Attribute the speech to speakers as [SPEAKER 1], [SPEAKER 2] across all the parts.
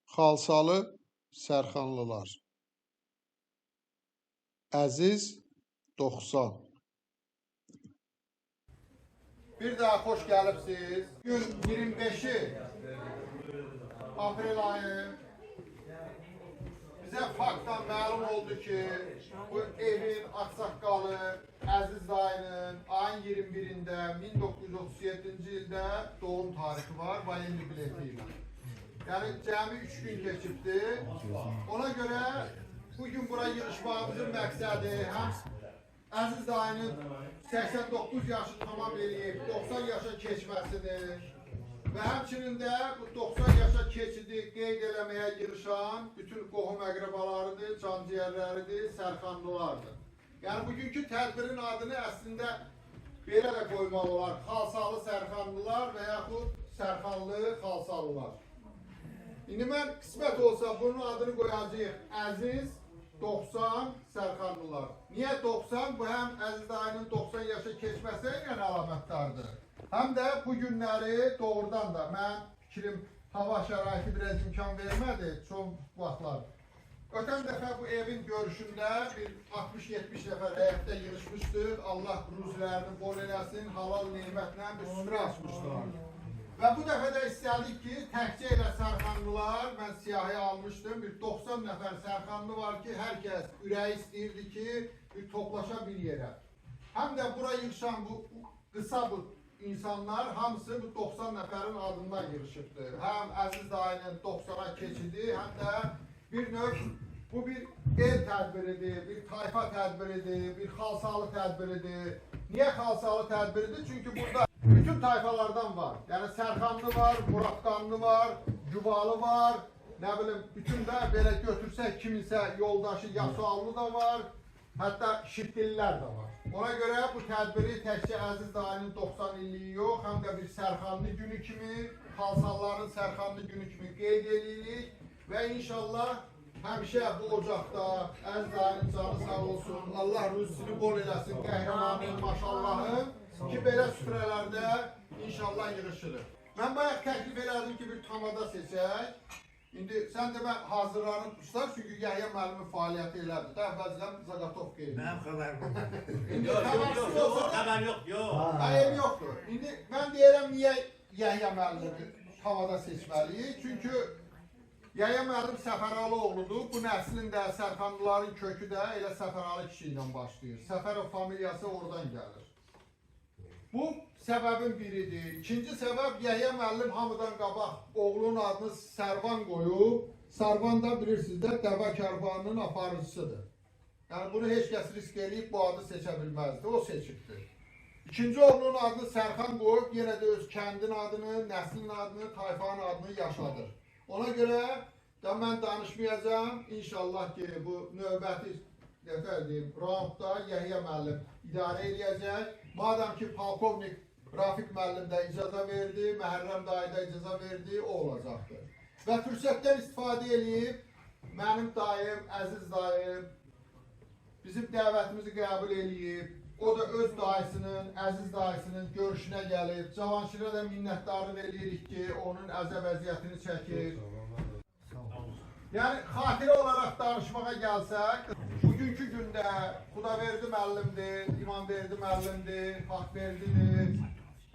[SPEAKER 1] Xalsalı Sərxanlılar. Əziz 90. Bir daha xoş gəlibsiz. Gün 25-i aprel ayı bizə faktdan məlum oldu ki, bu evin aksaqqalı Əziz dayının ayın 21-də 1937-ci ildə doğum tarihi var, vayenli bileti ilə. Yəni cəmi 3 gün keçibdi. Ona görə bugün bura yığışmağımızın məqsədi həm Əziz dayının 89 yaşı tamam eləyib, 90 yaşa keçməsini və həmçinin də bu 90 yaşa keçidi qeyd eləməyə yığışan bütün qohum əqrəbalarıdır, canciyərləridir, Sərxanlılardır. Yəni bugünkü tədbirin adını əslində belə də qoymaq olar, Xalsalı Sərxanlılar və yaxud Sərxanlı Xalsalılar. İndi mən qismət olsa bunun adını qoyacağıq Əziz 90 Sərxanlılar. Niyə 90? Bu həm Əziz dayının 90 yaşa keçməsi ilə əlamətdardır. Həm də bu günləri doğrudan da mən fikrim hava şəraiti biraz imkan vermədi çox vaxtlar. Ötən dəfə bu evin görüşündə bir 60-70 nəfər həyətdə yığışmışdıq. Allah ruzilərini bol eləsin, halal nemətlə bir süfrə açmışdılar. Və bu dəfə də istədik ki, təkcə elə Sərxanlılar, mən siyahıya almışdım, bir 90 nəfər Sərxanlı var ki, hər kəs ürəyi istəyirdi ki, bir toplaşa bir yerə. Həm də bura yığışan bu qısa bu insanlar, hamısı bu 90 nəfərin adından yığışıbdır. Həm Əziz dayının 90'a keçidi, həm də bir növ bu bir el tədbiridir, bir tayfa tədbiridir, bir xalsalı tədbiridir. Niyə xalsalı tədbiridir? Çünki burada bütün tayfalardan var. Yəni Sərxanlı var, Muradqanlı var, Güvalı var, nə bilim, bütün də belə götürsək kiminsə yoldaşı Yasuallı da var, hətta Şibdililər də var. Ona görə bu tədbiri təkcə Əziz dayının 90 illiyi yox, həm də bir Sərxanlı günü kimi, Xalsalıların Sərxanlı günü kimi qeyd edirik və inşallah həmişə bu ocaqda Əziz dayının canı sağ olsun, Allah rüzsünü bol eləsin, qəhrəmanın, maşallahın ki, belə süfrələrdə inşallah yığışırıq. Mən bayaq təklif elədim ki, bir tamada seçək. İndi sən demə hazırlanıb ustad, çünki Yəhya müəllimin fəaliyyəti elədir. Də əvvəlcədən Zaqatov qeyd.
[SPEAKER 2] Mənim xəbərim yoxdur.
[SPEAKER 1] İndi tamamsız olsa da...
[SPEAKER 2] Xəbər yox.
[SPEAKER 1] Hayır, yoxdur. İndi mən deyərəm, niyə Yəhya müəllimi tamada seçməliyik? Çünki Yəhya müəllim Səfəralı oğludur. Bu nəslin də Sərxanlıların kökü də elə Səfəralı kişi ilə başlayır. Səfərov familiyası oradan gəlir. Bu səbəbin biridir. İkinci səbəb, Yəhya müəllim hamıdan qabaq oğlunun adını Sərvan qoyub. Sərvan da bilirsiniz də dəvə kərvanının aparıcısıdır. Yəni bunu heç kəs risk eləyib bu adı seçə bilməzdi. O seçibdir. İkinci oğlunun adını Sərxan qoyub, yenə də öz kəndin adını, nəslin adını, tayfanın adını yaşadır. Ona görə də mən danışmayacağım. İnşallah ki, bu növbəti raundda Yəhya müəllim idarə edəcək. Madem ki, polkovnik Rafiq müəllim də icazə verdi, Məhərrəm dayı da icazə verdi, o olacaqdır. Və fürsətdən istifadə edib, mənim dayım, Əziz dayım bizim dəvətimizi qəbul edib, o da öz dayısının, Əziz dayısının görüşünə gəlib. Cavanşirə də minnətdarlıq edirik ki, onun əzəb əziyyətini çəkir. Yəni, xatirə olaraq danışmağa gəlsək, bugünkü gündə Xudaverdi müəllimdir, İmamverdi müəllimdir, Haqverdidir,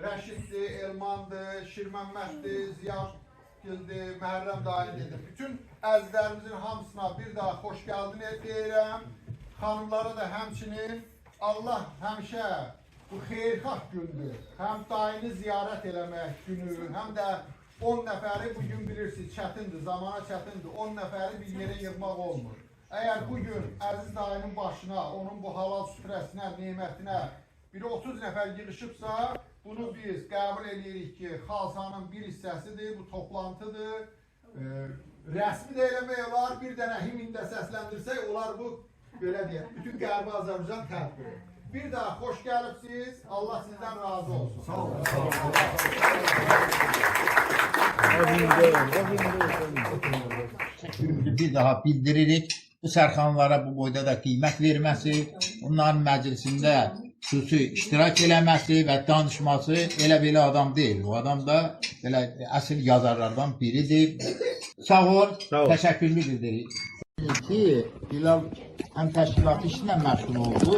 [SPEAKER 1] Rəşiddir, Elmandır, Şirməmməddir, Ziyadgildir, Məhərrəm dayıdır. Bütün əzizlərimizin hamısına bir daha xoş gəldin deyirəm. Xanımlara da həmçinin Allah həmişə bu xeyrxah gündür. Həm dayını ziyarət eləmək günü, həm də 10 nəfəri bugün bilirsiniz çətindir, zamana çətindir. 10 nəfəri bir yerə yığmaq olmur. Əgər bugün Əziz dayının başına, onun bu halal süfrəsinə, nemətinə bir 30 nəfər yığışıbsa, bunu biz qəbul edirik ki, xalsanın bir hissəsidir, bu toplantıdır. Rəsmi də eləmək olar, bir dənə himində səsləndirsək, olar bu, belə deyək, bütün Qərbi Azərbaycan tədbiri. Bir daha xoş gəlibsiniz, Allah sizdən razı olsun. Sağ olun.
[SPEAKER 3] Bir daha bildiririk. Bu Sərxanlılara bu boyda da qiymət verməsi, onların məclisində xüsusi iştirak eləməsi və danışması elə belə adam deyil. Bu adam da belə əsl yazarlardan biridir. Sağ ol,
[SPEAKER 2] Sağ ol.
[SPEAKER 3] təşəkkürlü bildiririk. Ki, Bilal həm təşkilatı işlə məşğul oldu,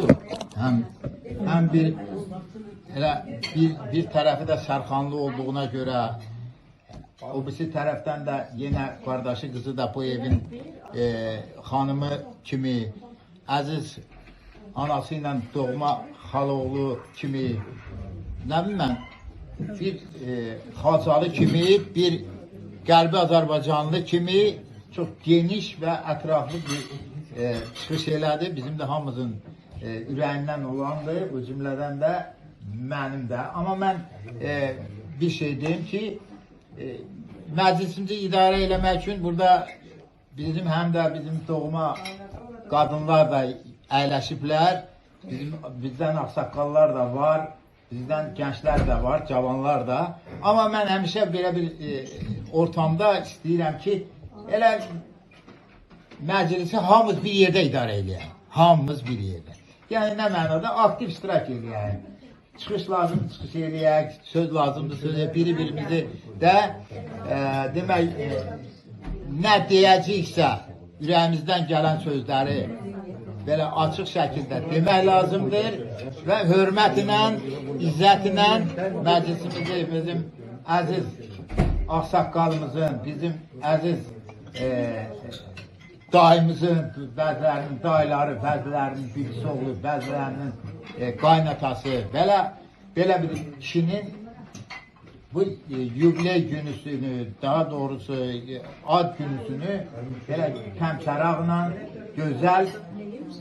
[SPEAKER 3] həm bir tərəfi də Sərxanlı olduğuna görə, o birisi tərəfdən də yenə qardaşı qızı da bu evin xanımı kimi, əziz anası ilə doğma xaloğlu kimi, nə bilim mən, bir Xaçalı kimi, bir Qərbi Azərbaycanlı kimi çox geniş və ətraflı bir çıxış elədi. Bizim də hamımızın ürəyindən olandır, bu cümlədən də mənim də. Amma mən bir şey deyim ki, məclisimizi idarə eləmək üçün burada bizim həm də bizim doğma qadınlar da əyləşiblər, bizdən ağsaqqallar da var, bizdən gənclər də var, cavanlar da. Amma mən həmişə belə bir ortamda istəyirəm ki, elə məclisi hamımız bir yerdə idarə eləyək. Hamımız bir yerdə. Yəni nə mənada aktiv iştirak eləyək. Çıxış lazımdır, çıxış eləyək, söz lazımdır, söz eləyək. Biri-birimizi də demək, nə deyəcəksə, ürəyimizdən gələn sözləri belə açıq şəkildə demək lazımdır və hörmətlə, izzətlə məclisimizi, bizim əziz ağsaqqalımızın, bizim əziz dayımızın, bəzilərinin dayıları, bəzilərinin birisi oğlu, bəzilərinin qaynatası, belə bir kişinin bu yubiley günüsünü, daha doğrusu ad günüsünü belə təmtəraqla gözəl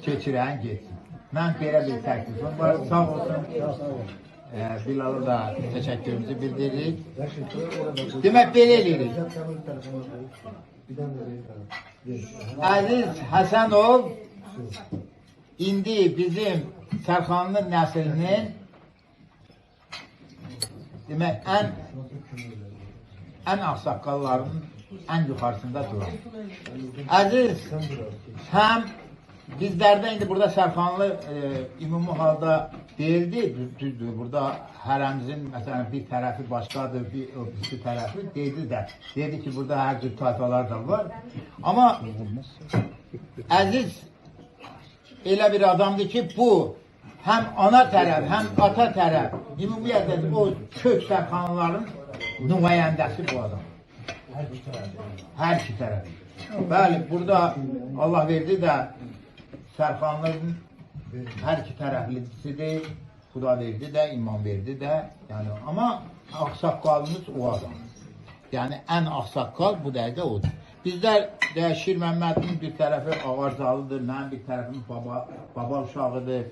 [SPEAKER 3] keçirən getsin. Mən belə bir təklifim var. Sağ olsun. Bilal'a da təşəkkürümüzü bildiririk. Demək, belə eləyirik. Əziz Həsənov indi bizim Sərxanlı nəslinin demək, ən ağsaqqallarının ən yuxarısında duran. Əziz, həm bizlərdə indi burada Sərxanlı ümumi halda deyildi, düzdür, burada hərəmizin məsələn bir tərəfi başqadır, bir tərəfi dedi ki, burada hər cür tayfalar da var. Amma Əziz elə bir adamdır ki, bu həm ana tərəf, həm ata tərəf, ümumiyyətlə o kök Sərxanlıların nümayəndəsi bu adam. Hər iki tərəf. Bəli, burada Allah verdi də Sərxanlıların hər iki tərəflisidir, Xuda verdi də, imam verdi də, yəni, amma ağsaqqalımız o adam. Yəni, ən ağsaqqal bu dəqiqə odur. Bizlər də Şir Məmmədin bir tərəfi Ağarcalıdır, mənim bir tərəfim baba uşağıdır,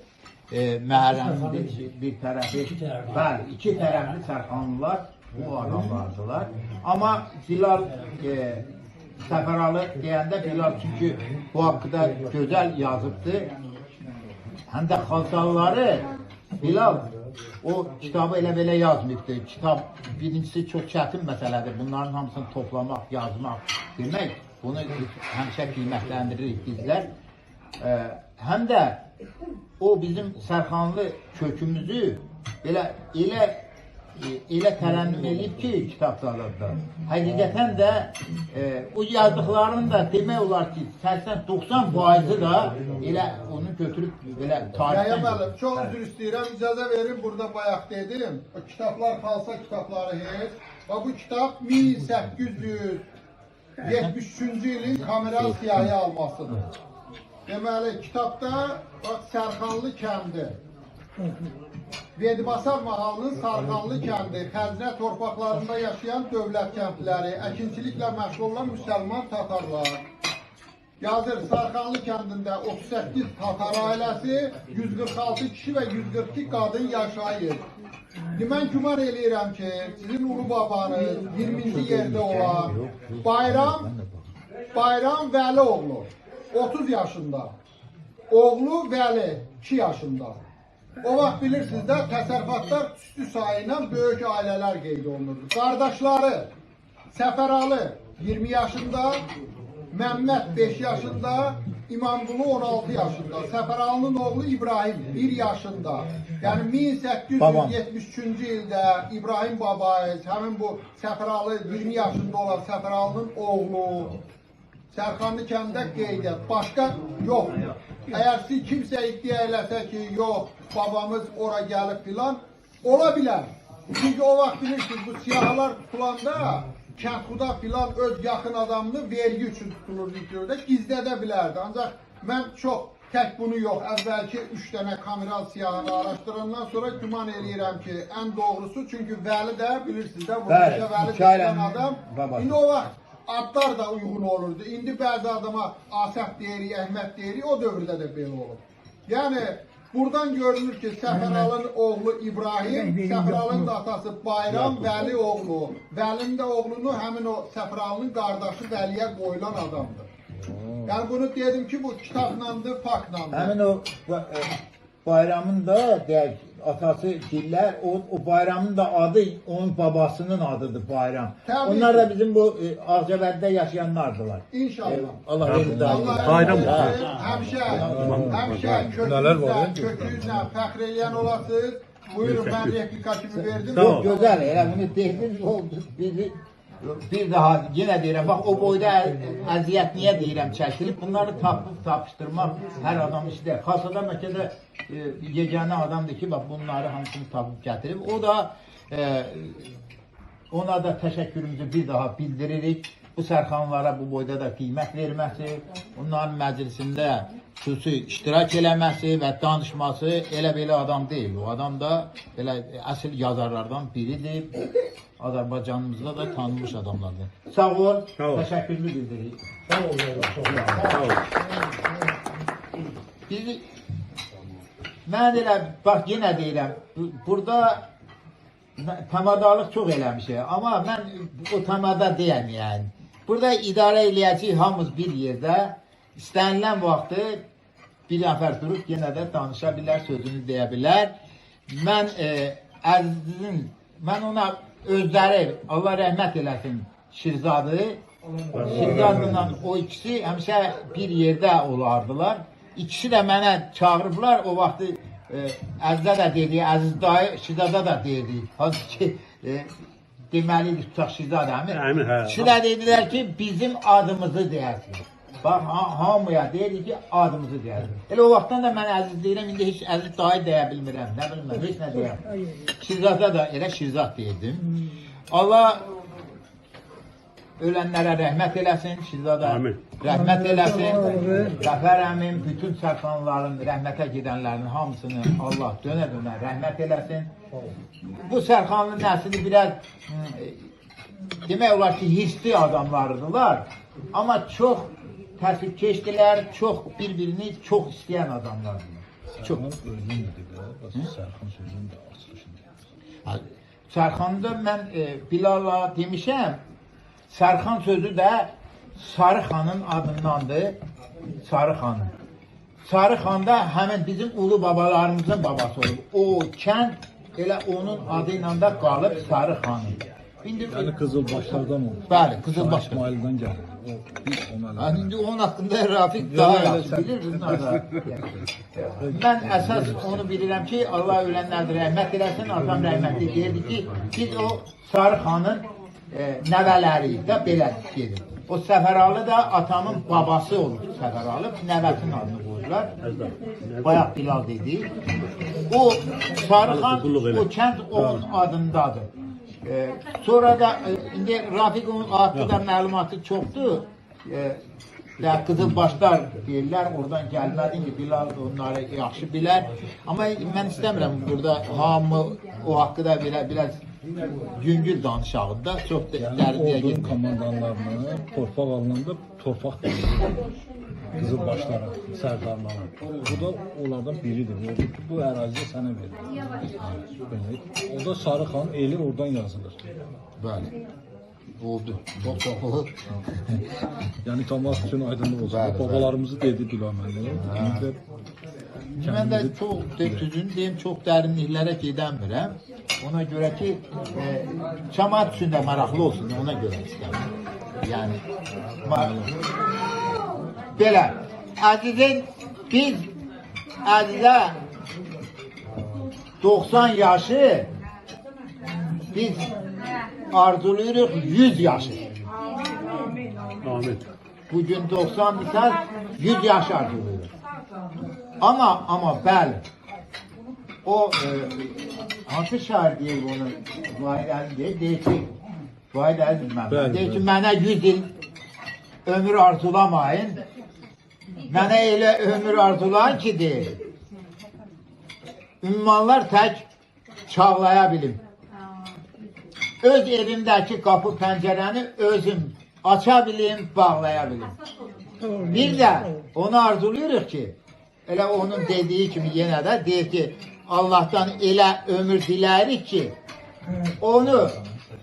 [SPEAKER 3] məhərrəmdir bir tərəfi. Bəli, iki tərəfli Sərxanlılar bu adamlardılar. Amma Bilal Səfəralı deyəndə Bilal çünki bu haqqda gözəl yazıbdır. Həm də Xalçalıları Bilal o kitabı elə belə yazmayıbdır. Kitab birincisi çox çətin məsələdir. Bunların hamısını toplamaq, yazmaq demək. Bunu həmişə qiymətləndiririk bizlər. Həm də o bizim Sərxanlı kökümüzü elə tərənnüm edib ki, kitablarda da. Həqiqətən də o yazdıqlarının da demək olar ki, 80-90% da elə onu götürüb belə tarixdən...
[SPEAKER 1] Bəli, çox üzr istəyirəm, icazə verin, burada bayaq dedim. O kitablar Xalça kitabları heç. Bu kitab 1873-cü ilin kameral siyahı almasıdır. Deməli, kitabda Sərxanlı kəndi. Vedibasar mahalının Sərxanlı kəndi, Xəzrə torpaqlarında yaşayan dövlət kəndləri, əkinçiliklə məşğul olan müsəlman tatarlar. Yazır, Sərxanlı kəndində 38 tatar ailəsi, 146 kişi və 142 qadın yaşayır. Mən güman eləyirəm ki, sizin ulu babanız 20-ci yerdə olan Bayram Vəlioğlu, 30 yaşında, oğlu Vəli 2 yaşında. O vaxt bilirsiniz də, təsərrüfatlar üstü sayı ilə böyük ailələr qeyd olunurdu. Qardaşları Səfəralı 20 yaşında, Məmməd 5 yaşında, İmamqulu 16 yaşında, Səfəralının oğlu İbrahim 1 yaşında. Yəni 1873-cü ildə İbrahim Babayev, həmin bu Səfəralı 20 yaşında olan Səfəralının oğlu Sərxanlı kəndində qeyd et. Başqa yoxdur. Əgər siz kimsə iddia eləsə ki, yox, babamız ora gəlib filan, ola bilər. Çünki o vaxt bilirsiniz, bu siyahılar tutulanda Kəndxuda filan öz yaxın adamını vergi üçün tutulur videoda, gizlədə bilərdi. Ancaq mən çox tək bunu yox, əvvəlki 3 dənə kameral siyahını araşdırandan sonra güman eləyirəm ki, ən doğrusu, çünki Vəli də bilirsiniz də, bu Vəli tutulan adam, indi o vaxt adlar da uyğun olurdu. İndi bəzi adama Asəf deyirik, Əhməd deyirik, o dövrdə də belə olub. Yəni, buradan görünür ki, Səfəralının oğlu İbrahim, Səfəralının da atası Bayram Vəli oğlu. Vəlinin də oğlunu həmin o Səfəralının qardaşı Vəliyə qoyulan adamdır. Yəni bunu dedim ki, bu kitablandı, faktlandı.
[SPEAKER 3] Həmin o Bayramın da deyək, atası Gillər, o Bayramın da adı onun babasının adıdır Bayram.
[SPEAKER 1] Təbii
[SPEAKER 3] Onlar da
[SPEAKER 1] ki.
[SPEAKER 3] bizim bu Ağcabədidə yaşayanlardılar.
[SPEAKER 1] İnşallah.
[SPEAKER 3] Allah razı olsun.
[SPEAKER 2] Bayram
[SPEAKER 1] həmişə kökünüzlə fəxr eləyən olasınız. Buyurun, mən replika kimi verdim.
[SPEAKER 3] Çok güzel, elə bunu dediniz, oldu. Bizi bir daha yine deyirəm, bax o boyda əziyyət niyə deyirəm çəkilib, bunları tapışdırmaq hər adam işlər. Xasada məkədə yeganə adamdır ki, bax bunları hamısını tapıb gətirib. O da ona da təşəkkürümüzü bir daha bildiririk. Bu sərxanlara bu boyda da qiymət verməsi, onların məclisində xüsusi iştirak eləməsi və danışması elə belə adam deyil. O adam da belə əsl yazarlardan biridir. Azərbaycanımızda da tanınmış adamlardır. Sağ ol, təşəkkürlü bildiririk.
[SPEAKER 2] Sağ ol.
[SPEAKER 3] Bizi, mən elə, bax yenə deyirəm, burada təmadarlıq çox eləmişik, amma mən o təmada deyəm yəni. Burada idarə eləyəcək hamımız bir yerdə, istənilən vaxtı bir nəfər durub yenə də danışa bilər, sözünü deyə bilər. Mən əzizin, mən ona özləri, Allah rəhmət eləsin, Şirzadı, Şirzadla o ikisi həmişə bir yerdə olardılar. İkisi də mənə çağırıblar, o vaxtı Əzizə də dedi, Əziz dayı, Şirzada da dedi. Hansı ki, deməli tutaq Şirzada, əmin? İkisi də dedilər ki, bizim adımızı deyərsiniz. Bax, hamıya deyir ki, adımızı deyərsiniz. Elə o vaxtdan da mən Əziz deyirəm, indi heç Əziz dayı deyə bilmirəm, nə bilməm, heç nə deyəm. Şirzada da elə Şirzad deyirdim. Allah ölənlərə rəhmət eləsin, Şirzada rəhmət eləsin. Zəfər əmin, bütün sərxanların, rəhmətə gedənlərin hamısını Allah dönə-dönə rəhmət eləsin. Bu sərxanlı nəsli biraz, demək olar ki, hisli adamlardılar. Amma çox təəssübkeşdilər, çox bir-birini çox istəyən adamlardılar. Çox.
[SPEAKER 2] Sərxan sözünün də açılışında.
[SPEAKER 3] Sərxanda mən Bilala demişəm, Sərxan sözü də Sarı xanın adındandır. Sarı xanın. Sarı xan da həmin bizim ulu babalarımızın babası olub. O kənd elə onun adı ilə də qalıb Sarı xanın.
[SPEAKER 2] Yəni Qızılbaşlardan oldu.
[SPEAKER 3] Bəli, Qızılbaşlar.
[SPEAKER 2] İsmail'dən gəlir.
[SPEAKER 3] İndi onun haqqında Rafiq daha yaxşı bilir. Mən əsas onu bilirəm ki, Allah ölənlərdə rəhmət eləsin, atam rəhmətli deyirdi ki, biz o Sarı xanın nəvələriyik də belə gedir. O Səfəralı da atamın babası olub Səfəralı, nəvəsinin adını qoydular. Bayaq Bilal dedi. O Sarı xan, o kənd onun adındadır. Sonra da indi Rafiqin haqqında məlumatı çoxdur. Qızılbaşlar deyirlər, oradan gəlmədi ki, Bilal onları yaxşı bilər. Amma mən istəmirəm burada hamı o haqqında biraz yüngül danışağında, çox dərinliyə
[SPEAKER 2] Ordunun
[SPEAKER 3] getmək.
[SPEAKER 2] komandanlarını torpaq alınanda torpaq verir. Qızılbaşlara, sərdarlara. Bu da onlardan biridir. Bu ərazidə sənə verir. O da Sarı xan eli oradan yazılır.
[SPEAKER 3] Bəli. Oldu. Çox oldu.
[SPEAKER 2] Yəni tamam üçün aydınlıq olsun. Babalarımızı dedi biləməni.
[SPEAKER 3] Mən də çox düzünü deyim, çox dərinliklərə gedəmirəm. Ona görə ki, cəmaət üçün də maraqlı olsun, ona görə istəyirəm. Yəni, belə. Aziz'in biz Aziz'e 90 yaşı biz arzuluyoruz 100 yaşı.
[SPEAKER 2] Amin.
[SPEAKER 3] Bugün 90 misal 100 yaş arzuluyoruz. Ama bəli. O hansı şair deyir bunu? Vahid Əziz deyir ki, Vahid Əziz Məhəmməd deyir ki, mənə 100 il ömür arzulamayın. Mənə elə ömür arzulayın ki deyir. Ümmanlar tək çağlaya bilim. Öz evimdəki qapı pəncərəni özüm aça bilim, bağlaya bilim. Bir də onu arzuluyoruz ki, elə onun dediği kimi yenə də deyir ki, Allah'tan elə ömür diləyirik ki, onu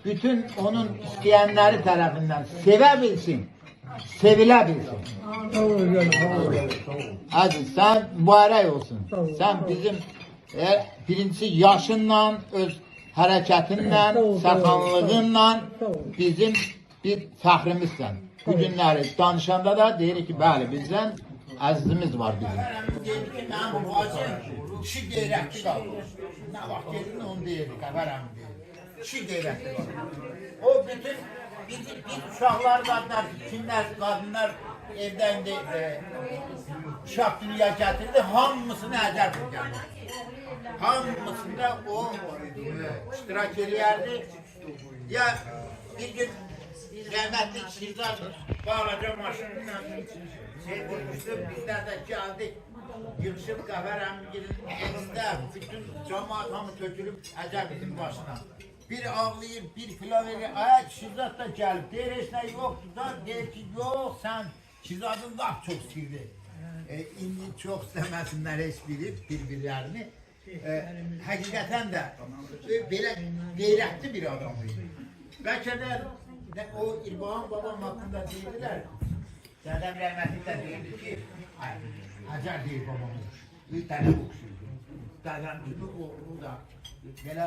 [SPEAKER 3] bütün onun istəyənləri tərəfindən sevə bilsin, sevilə bilsin. Aziz, sən mübarək olsun. Sən bizim birincisi yaşınla, öz hərəkətinlə, səxanlığınla bizim bir fəxrimizsən. Bu günləri danışanda da deyirik ki, bəli, bizdən əzizimiz var bizim. Deyir ki, mənim bacım kişi qeyrətli qalır. Nə vaxt gedin onu deyirdik, qəbərəm deyir. Kişi qeyrətli qalır. O bütün biz uşaqlar, qadınlar evdə indi uşaq dünya gətirdi, hamısını əcəb gəlir. Hamısında o iştirak eləyərdi. Ya bir gün rəhmətli Şirzad bağlaca maşınla durmuşdu, bizlər də gəldik, yığışıb Qəfərəmgilin evində, bütün cəmaat hamı tökülüb əcəb bizim başına. Bir ağlayır, bir filan verir, ay Şirzad da gəlib, deyir, heç nə yoxdur da, deyir ki, yox, sən Şirzadın laf çox istəyirdi. İndi çox istəməsinlər heç biri, bir-birlərini. Həqiqətən də belə qeyrətli bir adam idi. Bəlkə də o İrbahan babam haqqında deyirlər, Dədəm rəhmətli də deyirdi ki, Həcər deyir babam olmuş, bir dənə oxşuydu. Dədəm gibi oğlu da belə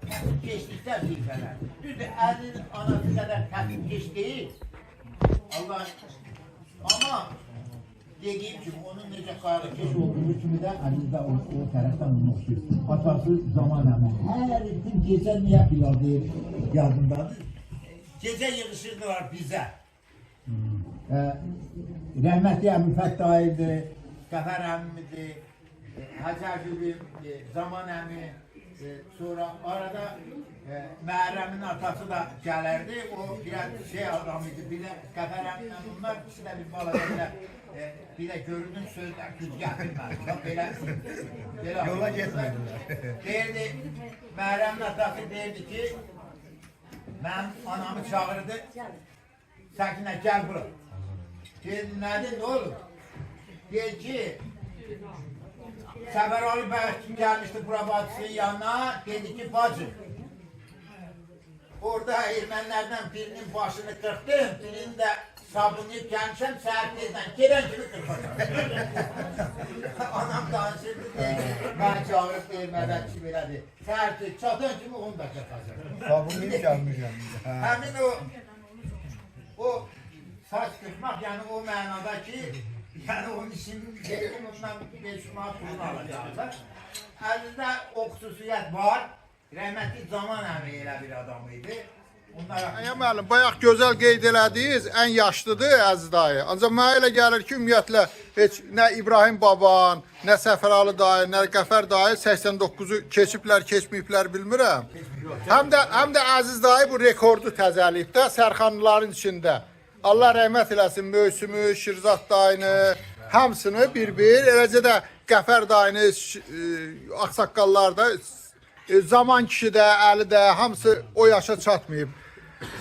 [SPEAKER 3] kəsib keçdikdə bilfələr. Düzdür, Əzizin anası qədər kəsib keç deyil. Allah, amma dediğim gibi onun necə qarıkeş olduğu kimi də Əziz də o tərəfdən onu oxşuyur. Atası zaman əməli. Hər gün gecə niyə filan deyir yadındadır. Gecə yığışırdılar bizə. Rəhmətli Əmifət dayıdır, Qəfər əmmidir, Həcər Gülüm, Zaman əmi, sonra arada Məhərrəmin atası da gəlirdi, o biraz şey adam idi, bir də Qəfər əmminlə bunlar ikisi də bir balaca bir də görürdün sözlər güc gətirmədi, belə yola getmədilər. Deyirdi, Məhərrəmin atası deyirdi ki, mən anamı çağırdı, Səkinə gəl bura. Deyirdi, nədir, nə olur? Deyir ki, Səfər Ali bəy gəlmişdi bura bacısının yanına, dedi ki, bacı, orada ermənilərdən birinin başını qırxdım, birinin də sabunlayıb gəlmişəm, səhər tezdən, gelən kimi qırxacam. Anam danışırdı, mən çağırıb ermədən kim elədi. Səhər tez, çatan kimi onu da qırxacam.
[SPEAKER 1] Sabunlayıb gəlmişəm.
[SPEAKER 3] Həmin o saç qırxmaq, yəni o mənada ki, yəni onun işinin ondan 5 manat pulunu alacaqlar. Əzizdə o xüsusiyyət var. Rəhmətli Zaman əmi elə bir adam idi.
[SPEAKER 1] Ya müəllim, bayaq gözəl qeyd elədiniz, ən yaşlıdır Əziz dayı. Ancaq mənə elə gəlir ki, ümumiyyətlə heç nə İbrahim baban, nə Səfəralı dayı, nə Qəfər dayı 89-u keçiblər, keçməyiblər bilmirəm. Həm də Əziz dayı bu rekordu təzəliyib də Sərxanlıların içində. Allah rəhmət eləsin Möysümü, Şirzad dayını, hamısını bir-bir, eləcə də Qəfər dayını, Ağsaqqallar da, Zaman kişi də, Əli də, hamısı o yaşa çatmayıb.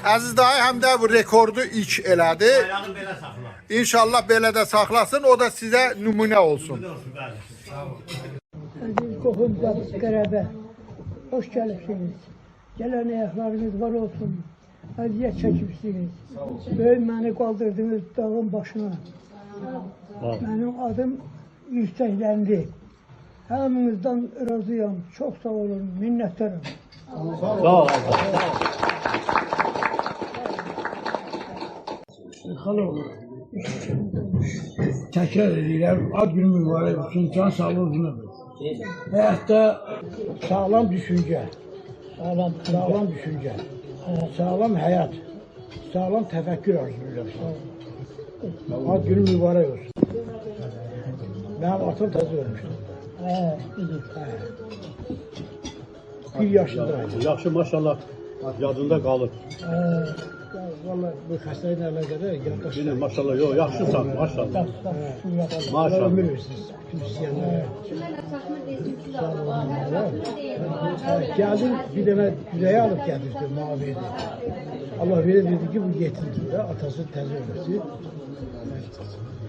[SPEAKER 1] Əziz dayı həm də bu rekordu ilk elədi. İnşallah belə də saxlasın, o da sizə nümunə olsun.
[SPEAKER 4] Əziz qohumlar, qərəbə, hoş gəlibsiniz. Gələn ayaqlarınız var olsun. Əziyyət çəkibsiniz. Böyük məni qaldırdınız dağın başına. Mənim adım yüksəkləndi. Həminizdən razıyam. Çox sağ olun, minnətdarım.
[SPEAKER 2] Sağ ol.
[SPEAKER 4] Xalo.
[SPEAKER 5] təkrar edirəm, ad günü mübarək olsun, can sağlığı uzun ömür. Həyatda sağlam düşüncə, sağlam düşüncə, sağlam həyat, sağlam təfəkkür arzulayıram. Ad günü mübarək olsun. Mənim atam təzə ölmüşdü. Bir yaşındaydı.
[SPEAKER 6] Yaxşı, maşallah, yadında qalır.
[SPEAKER 5] Vallahi bu xəstə ilə əlaqədar yaddaş.
[SPEAKER 6] Yine maşallah, yox, yaxşısan, maşallah.
[SPEAKER 5] Allah ömür versiniz. Geldim bir dənə yüreğe alıp getirdi maviydi. Allah verir dedi ki bu yetimdir de atası təzə ölmüşdü.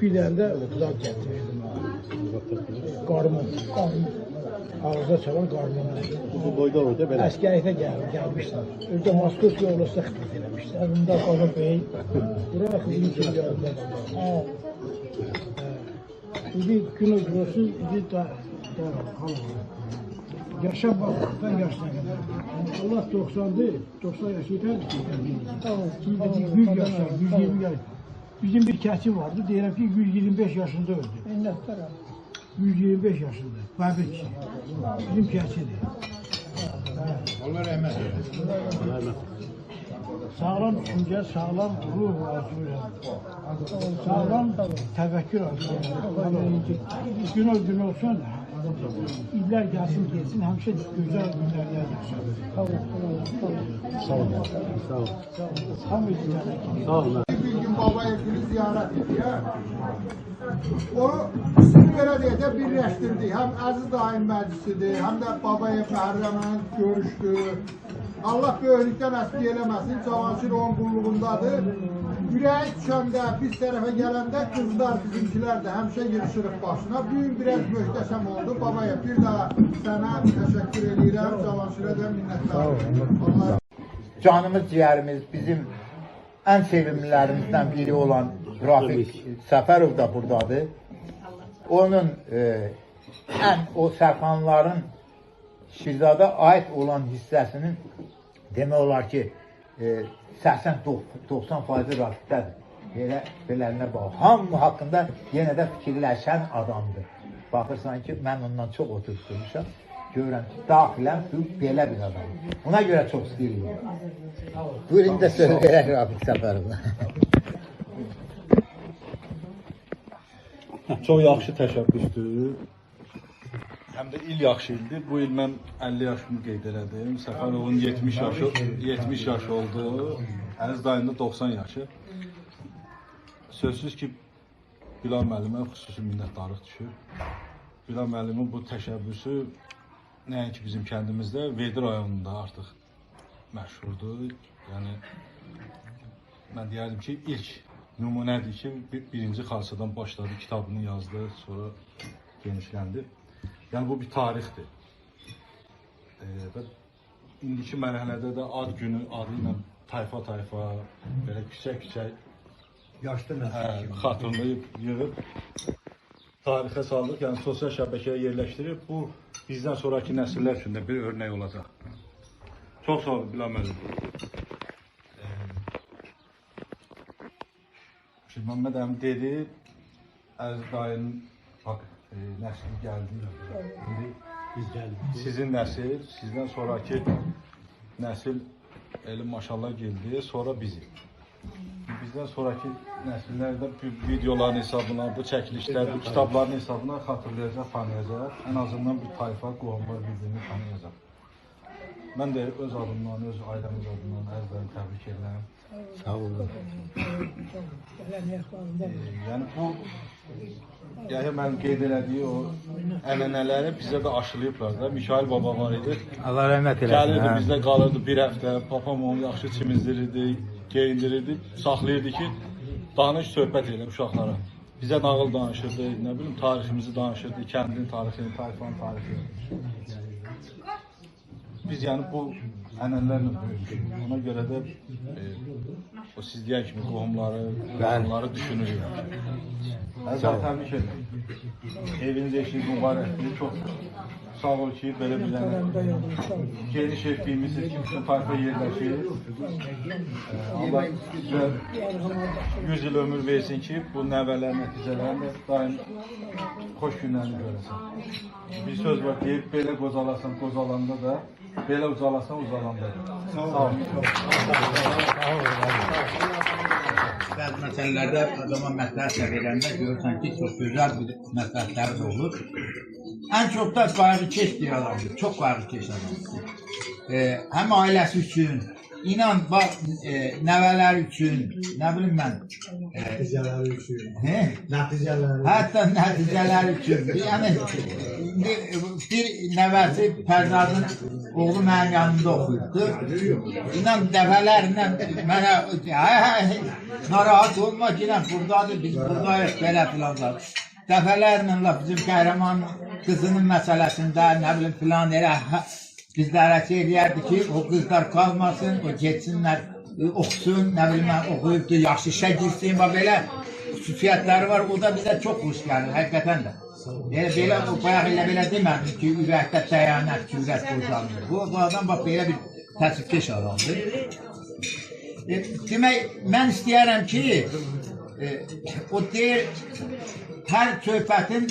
[SPEAKER 5] Bir dənə də qızal gətirdi maviydi. Qarmon. Ağızda çalan qarmon.
[SPEAKER 6] Bu boyda orada belə.
[SPEAKER 5] Əsgərlikdə gəlmişler. Orada Moskova yolunda xidmət eləmişler. Bunda Qala Bey. Bura xidmət üçün gəldi. İdi gün olsun, idi da yaşa baktıktan yaşına kadar. Allah 90'dı, 90 yaşı yeter mi? Şimdi 100 yaşlar, 120 yaş. Bizim bir keçi vardı, diyelim ki 125 yaşında öldü. 125 yaşında, Babik. Bizim keçidir.
[SPEAKER 3] Allah rahmet eylesin.
[SPEAKER 5] Sağlam düşünce, sağlam ruh arzulayalım. Sağlam təfəkkür arzulayalım. Gün olsun, iller gelsin gelsin, həmişə güzel günlerde yaşayalım.
[SPEAKER 6] Sağ olun. Sağ olun. Sağ olun.
[SPEAKER 1] Bir gün babaya günü ziyaret ediyor. O ismini belə deyək də birləşdirdi. Həm Əziz Daim məclisidir, həm də babaya Fəhərrəmlə görüşdü. Allah böyüklükdən əsli eləməsin, Cavanşir onun qulluğundadır. Ürəyi düşəndə, biz tərəfə gələndə qızlar, bizimkilər də həmişə yığışırıq başına. Bu gün biraz möhtəşəm oldu. Babaya bir daha sənə təşəkkür edirəm, Cavanşirə də minnətdarım.
[SPEAKER 3] Canımız, ciğerimiz, bizim en sevimlilerimizden biri olan Rafik Səfərov da buradadır. Onun o Sərxanların Şirzada ait olan hissəsinin demək olar ki 80-90% Rafikdədir. Belərinə bax. Hamı haqqında yenə də fikirləşən adamdır. Baxırsan ki, mən ondan çox oturmuşam. Görürəm ki, daxilən belə bir adam. Buna görə çox istəyirəm. Buyurun da söz verək Rafik Səfərov'a.
[SPEAKER 2] Çox yaxşı təşəbbüsdür. Həm də il yaxşı ildir. Bu il mən 50 yaşımı qeyd elədim. Səfərovun 70 yaşı oldu. Əziz dayında 90 yaşı. Sözsüz ki, Bilal müəllimə xüsusi minnətdarlıq düşür. Bilal müəllimin bu təşəbbüsü nəinki bizim kəndimizdə, Verdi rayonunda artıq məşhurdur. Yəni, mən deyərdim ki, ilk nümunədir ki, birinci xalçadan başladı, kitabını yazdı, sonra genişləndi. Yəni, bu bir tarixdir. Və indiki mərhələdə də ad günü adı ilə tayfa-tayfa, belə küçək-küçək xatırlayıb, yığıb, tarixə saldıq, yəni sosial şəbəkəyə yerləşdirib. Bu, bizdən sonraki nəsillər üçün də bir örnək olacaq. Çox sağ olun, Bilal müəllim. Şimdi Məhəmməd əmi dedi, Əziz dayının nəsli gəldi. Sizin nəsil, sizdən sonraki nəsil elə maşallah gəldi, sonra bizi. Bizdən sonraki nəsillər də bu videoların hesabına, bu çəkilişlər, bu kitabların hesabına xatırlayacaq, tanıyacaq. Ən azından bir tayfa, qohumlar bir-birini tanıyacaq. Mən də öz adımdan, öz ailəmiz adından əzbərini təbrik edirəm.
[SPEAKER 3] Sağ olun.
[SPEAKER 2] Yəni bu Yahya mənim qeyd elədiyi o ənənələri bizə də aşılayıblar da. Mikail baba var idi.
[SPEAKER 3] Allah rəhmət eləsin.
[SPEAKER 2] Gəlirdi, bizdə qalırdı bir həftə. Papam onu yaxşı çimizdirirdi, geyindirirdi, saxlayırdı ki, danış, söhbət elə uşaqlara. Bizə nağıl danışırdı, nə bilim, tariximizi danışırdı, kəndin tarixini, tayfanın tarixini. Biz yəni bu ənənələrlə böyümüşük. Ona görə də o siz deyən kimi qohumları düşünürük. Əzəl təbrik edirəm. Eviniz eşiniz mübarəkdir, çox Sağ ol ki böyle bir geniş ettiğimiz için bütün parka yerleşir. Allah güzel 100 yıl ömür versin ki bu nəvələr nəticələrində daim xoş günlərini görəsən. Bir söz var deyib, belə qocalasan qocalanda da, belə ucalasan ucalanda da. Sağ ol.
[SPEAKER 3] Bəzi məsələlərdə adama məsləhət verəndə görürsən ki, çox gözəl bir məsləhətləri də olur. Ən çox da qayğıkeş bir adamdır, çox qayğıkeş adamdır. Həm ailəsi üçün, inan, nəvələri üçün, nə bilim mən,
[SPEAKER 6] Nəticələri üçün.
[SPEAKER 3] nəticələri. Hətta nəticələri üçün. Yəni, bir nəvəsi Fərzadın oğlu mənim yanımda oxuyubdur. İnan, dəfələrlə mənə, narahat olma ki, buradadır, biz buradayıq, belə filanlar. Dəfələrlə bizim qəhrəman qızının məsələsində, nə bilim filan elə bizlərə eləyərdi ki, o qızlar qalmasın, o getsinlər, oxusun, nə bilim mən oxuyubdur, yaxşı işə girsin və belə xüsusiyyətləri var, o da bizə çox xoş gəlir, həqiqətən də. Belə, bayaq elə belə demədim ki, ürəkdə dəyanət ki, ürək qocalmır. Bu adam bax, belə bir təsvifkeş adamdır. Demək, mən istəyərəm ki, o deyir, hər söhbətin,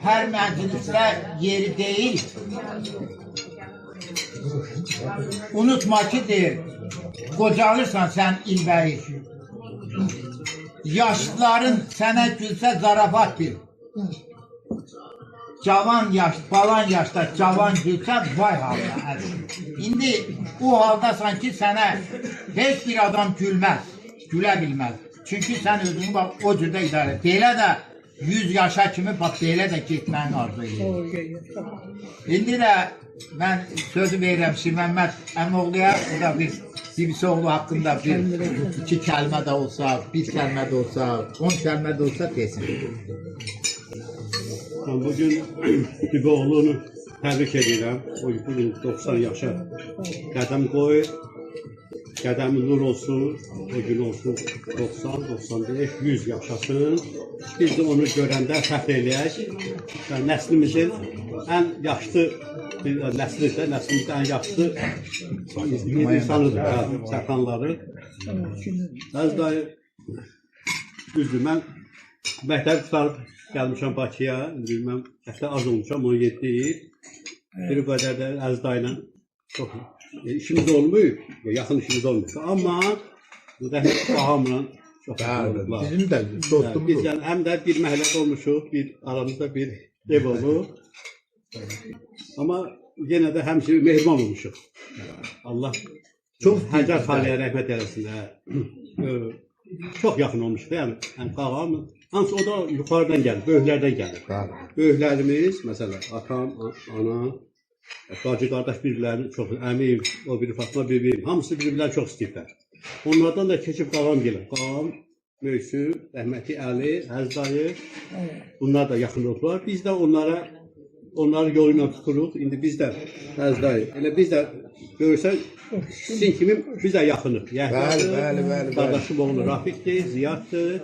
[SPEAKER 3] hər məclisdə yeri deyil. Unutma ki, deyir, qocalırsan sən ilbəyi. Yaşlıların sənə gülsə zarafat bil. Cavan yaş, falan yaşda cavan gülsə vay halda. İndi o haldasan ki, sənə heç bir adam gülməz, gülə bilməz. Çünki sən özünü bax, o cürdə idarə et. Belə də 100 yaşa kimi bax, belə də getməyin arzu edir. İndi də mən sözü verirəm Şirməmməd əmoğluya, o da birisi oğlu haqqında iki kəlmə də olsa, bir kəlmə də olsa, 10 kəlmə də olsa desin.
[SPEAKER 6] Bugün Biboğlu'nu təbrik edirəm. O bugün 90 yaşa qədəm qoyur. Qədəmi nur olsun, o gün olsun 90, 95, 100 yaşasın. Biz də onu görəndə fəxr eləyək. Nəslimizin ən yaşlı, nəslimizdə ən yaşlı insanıdır, Sərxanları. Bəzi dayı, düzdür, mən məktəbi tutarıb gəlmişəm Bakıya, bilməm, hətta az olmuşam, 17 il. Bir qədər də Əziz dayla çox işimiz olmuyor, yaxın işimiz olmuyor. Amma rəhmətli ağamla çox olmuşlar.
[SPEAKER 3] Bizim də dostumuz
[SPEAKER 6] Biz yəni həm də bir məhəllədə olmuşuq, aramızda bir ev olub. Amma yenə də həmçinin mehriban olmuşuq. Allah çox Həcər Xaliyə rəhmət eləsin. Çox yaxın olmuşuq, yəni ağam. Hansı o da yuxarıdan gəlir, böyüklərdən gəlir. Böyüklərimiz, məsələn, atam, anam, bacı qardaş bir-birlərini çox, əmim, o biri Fatma bir-birim, hamısı bir-birləri çox istəyirlər. Onlardan da keçib qağam gəlir. Qağam, Möysün, rəhmətli Əli, Əziz dayı, bunlar da yaxın oldular. Biz də onları yoluyla tuturuq. İndi biz də, Əziz dayı, elə biz də görürsən, sizin kimi biz də yaxınıq.
[SPEAKER 3] Bəli.
[SPEAKER 6] Qardaşım oğlu Rafiqdir, Ziyaddır,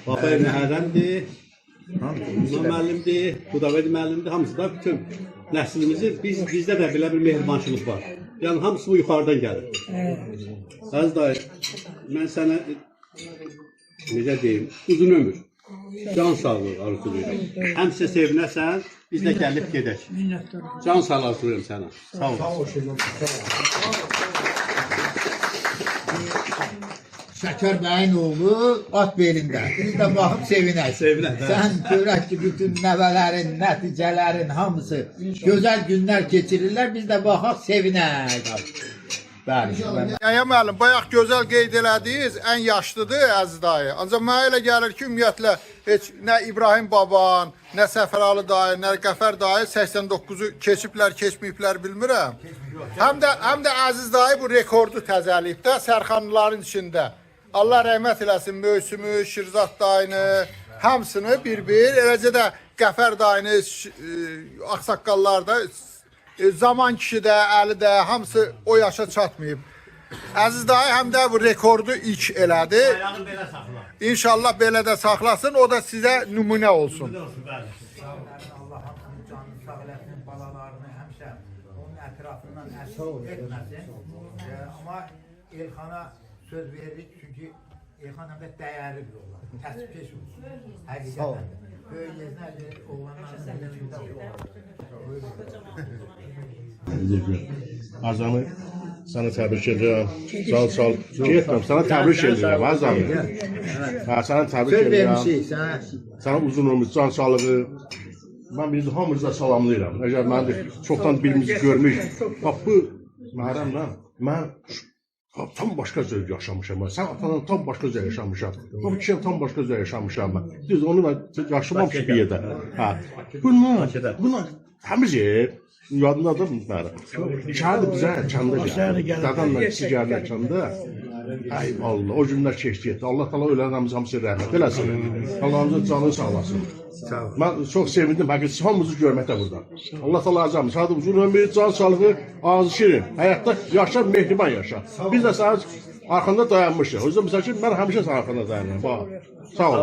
[SPEAKER 6] Babay Məhərrəmdir, müəllimdir, Xudaverdi müəllimdir, hamısı da bütün nəslimizi, bizdə də belə bir mehribançılıq var. Yəni, hamısı bu yuxarıdan gəlir. Əziz dayı, mən sənə, necə deyim, uzun ömür, can sağlığı arzulayıram. Həmsə sevinəsən, biz də gəlib gedək. Can sağlığı arzulayıram sənə. Sağ ol.
[SPEAKER 3] Şəkər bəyin oğlu at belində. Biz də baxıb sevinək. Sən görək ki, bütün nəvələrin, nəticələrin hamısı gözəl günlər keçirirlər. Biz də baxaq sevinək. Bəli.
[SPEAKER 1] Yaya müəllim, bayaq gözəl qeyd elədiniz, ən yaşlıdır Əziz dayı. Ancaq mənə elə gəlir ki, ümumiyyətlə heç nə İbrahim baban, nə Səfəralı dayı, nə Qəfər dayı 89-u keçiblər, keçməyiblər bilmirəm. Həm də Əziz dayı bu rekordu təzəliyib də Sərxanlıların içində. Allah rəhmət eləsin Möysümü, Şirzat dayını, hamısını bir-bir, eləcə də Qəfər dayını, Ağsaqqallar da, Zaman kişi də, Əli də, hamısı o yaşa çatmayıb. Əziz dayı həm də bu rekordu ilk elədi. İnşallah belə də saxlasın, o da sizə nümunə olsun.
[SPEAKER 3] Allah hamısının canını sağ eləsin, balalarını etməsin. Amma Elxana söz verdik çünki Elxan həm də dəyərli bir oğlan. Təsbih olsun. Həqiqətən də. Böyük yeznə oğlanların birində
[SPEAKER 7] Azamı sana təbrik edirəm. Sağ ol. Getməm, sana təbrik edirəm Azamı. Hə, sana təbrik
[SPEAKER 3] söz
[SPEAKER 7] edirəm.
[SPEAKER 3] vermişik sənə.
[SPEAKER 7] Sana uzun ömür, can sağlığı. Mən bizi hamınıza salamlayıram. Əgər mən də çoxdan birimizi görmüş. Bax bu Məhərrəmlə mən tam başqa zövq yaşamışam. Sən atanla tam başqa zövq yaşamışam. Bu kişiyə tam başqa zövq yaşamışam mən. Düz onu mən yaşamamışam bir yerdə. Hə. Bunlar təmiz ev. Yadındadır mı Məhərrəm? İçəridə bizə kəndə gəldi. Dadamla sigərlə kəndə. Ay Allah, o günlər keçdi. Allah təala ölənlərimiz hamısı rəhmət eləsin. Allahımızın canını sağlasın. Mən çox sevindim. Həqiqətən hamımızı görməkdə burada. Allah təala azam. Sağda uzun ömür, can sağlığı, ağzı şirin. Həyatda yaşa, mehriban yaşa. Biz də sənin arxanda dayanmışıq. O yüzden məsəl üçün mən həmişə sənin arxanda dayanıram. Bax. Sağ ol.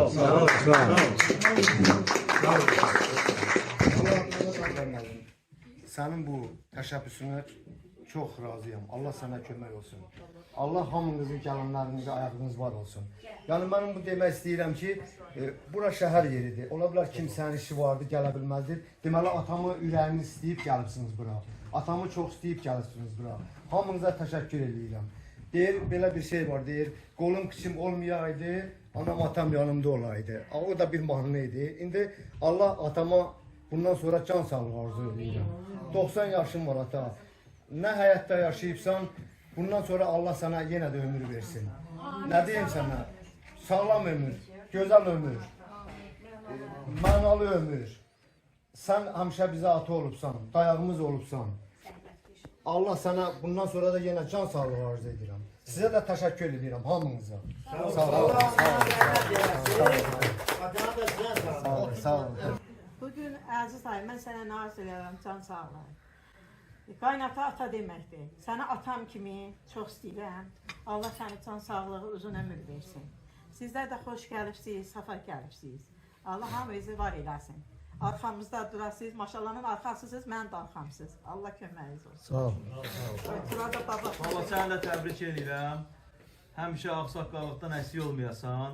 [SPEAKER 8] Sənin bu təşəbbüsünə çox razıyam. Allah sənə kömək olsun. Allah hamınızın gələnlərinizi ayağınız var olsun. Yəni mənim bu demək istəyirəm ki, bura şəhər yeridir. Ola bilər kimsənin işi vardı, gələ bilməzdir. Deməli atamı ürəyini istəyib gəlibsiniz bura. Atamı çox istəyib gəlibsiniz bura. Hamınıza təşəkkür edirəm. Deyir, belə bir şey var, deyir, qolum kıçım olmayaydı, anam atam yanımda olaydı. O da bir mahnı idi. İndi Allah atama bundan sonra can sağlığı arzu edirəm. 90 yaşım var ata. Nə həyatda yaşayıbsan, bundan sonra Allah sana yenə də ömür versin. Nə deyim sənə? Sağlam ömür, gözəl ömür, mənalı ömür. Sən həmişə bizə ata olubsan, dayağımız olubsan. Allah sənə bundan sonra da yenə can sağlığı arzu edirəm. Sizə də təşəkkür edirəm hamınıza. Sağ olun. Sağ olun.
[SPEAKER 9] Bugün əziz ay, mən sənə naz edirəm, can sağlığı. Qaynata ata deməkdir. Səni atam kimi çox istəyirəm. Allah səni can sağlığı, uzun ömür versin. Sizlər də xoş gəlibsiniz, səfa gəlibsiniz. Allah hamınızı var eləsin. Arxamızda durasınız, maşallahın arxasısınız, mən də arxamsınız. Allah köməyiniz olsun.
[SPEAKER 8] Sağ olun.
[SPEAKER 9] Burada baba.
[SPEAKER 10] Allah səni də təbrik edirəm. Həmişə ağsaqqallıqdan əsik olmayasan.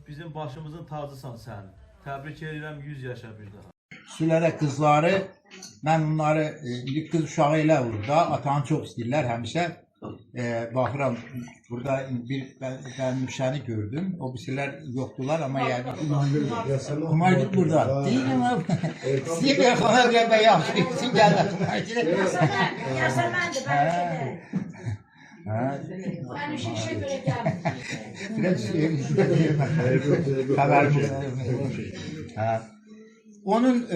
[SPEAKER 10] Bizim başımızın tacısan sən. Təbrik edirəm, 100 yaşa bir daha.
[SPEAKER 3] Sülərə qızları, mən onları, qız uşağı elə olur da, atanı çox istəyirlər həmişə. Baxıram, burada bir bənmişəni gördüm, o birisilər yoxdular, amma yəni... Umargit burada. Deyim, istəyib yaxana qəbə yaxşı, ikisi gəllər.
[SPEAKER 9] Yaşaməndir, bəlkə
[SPEAKER 3] Ben işe göre geldim. Haber onun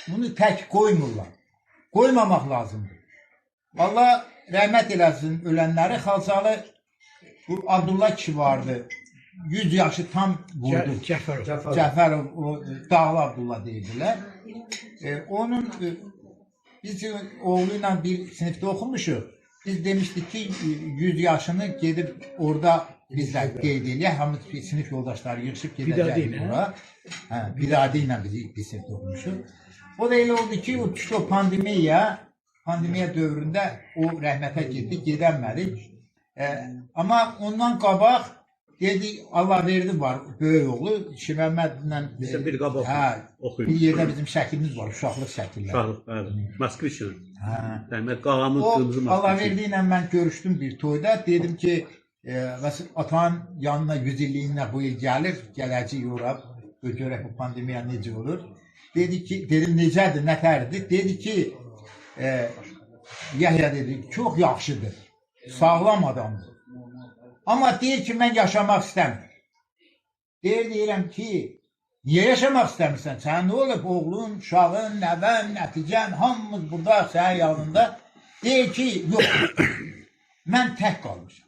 [SPEAKER 3] bunu tek koymurlar. Koymamak lazımdır. Allah rahmet eylesin ölenleri. Xalçalı bu Abdullah kişi vardı. 100 yaşı tam vurdu. Cəfərov, o Dağlı Abdullah deyirdiler. Onun biz oğluyla bir sınıfta okumuşuq. Biz demiştik ki 100 yaşını gedib orada bizler qeyd eləyək. Hamı sınıf yoldaşları yığışıb gedəcək bura. Biladi ilə biz bir sınıfta okumuşuq. O da elə oldu ki, o düşdü o pandemiya dövründə o rəhmətə getdik, gedəmədik. Amma ondan qabaq dedi, Allah verdi var, böyük oğlu, Şiməmmədlə
[SPEAKER 6] bir qabaq
[SPEAKER 3] bir yerdə bizim şəklimiz var, uşaqlıq şəkillər.
[SPEAKER 6] Uşaqlıq, bəli. Maskriçin. Demək, qağamın qırmızı maskriçin.
[SPEAKER 3] Allah verdiyi ilə mən görüşdüm bir toyda, dedim ki, atanın yanına 100 illiyinə bu il gəlir, gələcək ora, görək bu pandemiya necə olur. Dedim, necədir, nətərdir? Dedi ki, Yahya dedi, çox yaxşıdır, sağlam adamdır. Amma deyir ki, mən yaşamaq istəmirəm. Deyirəm ki, niyə yaşamaq istəmirsən? Sən nə olub? Oğlun, uşağın, nəvən, nəticən, hamımız burada sənin yanında. Deyir ki, yox, mən tək qalmışam.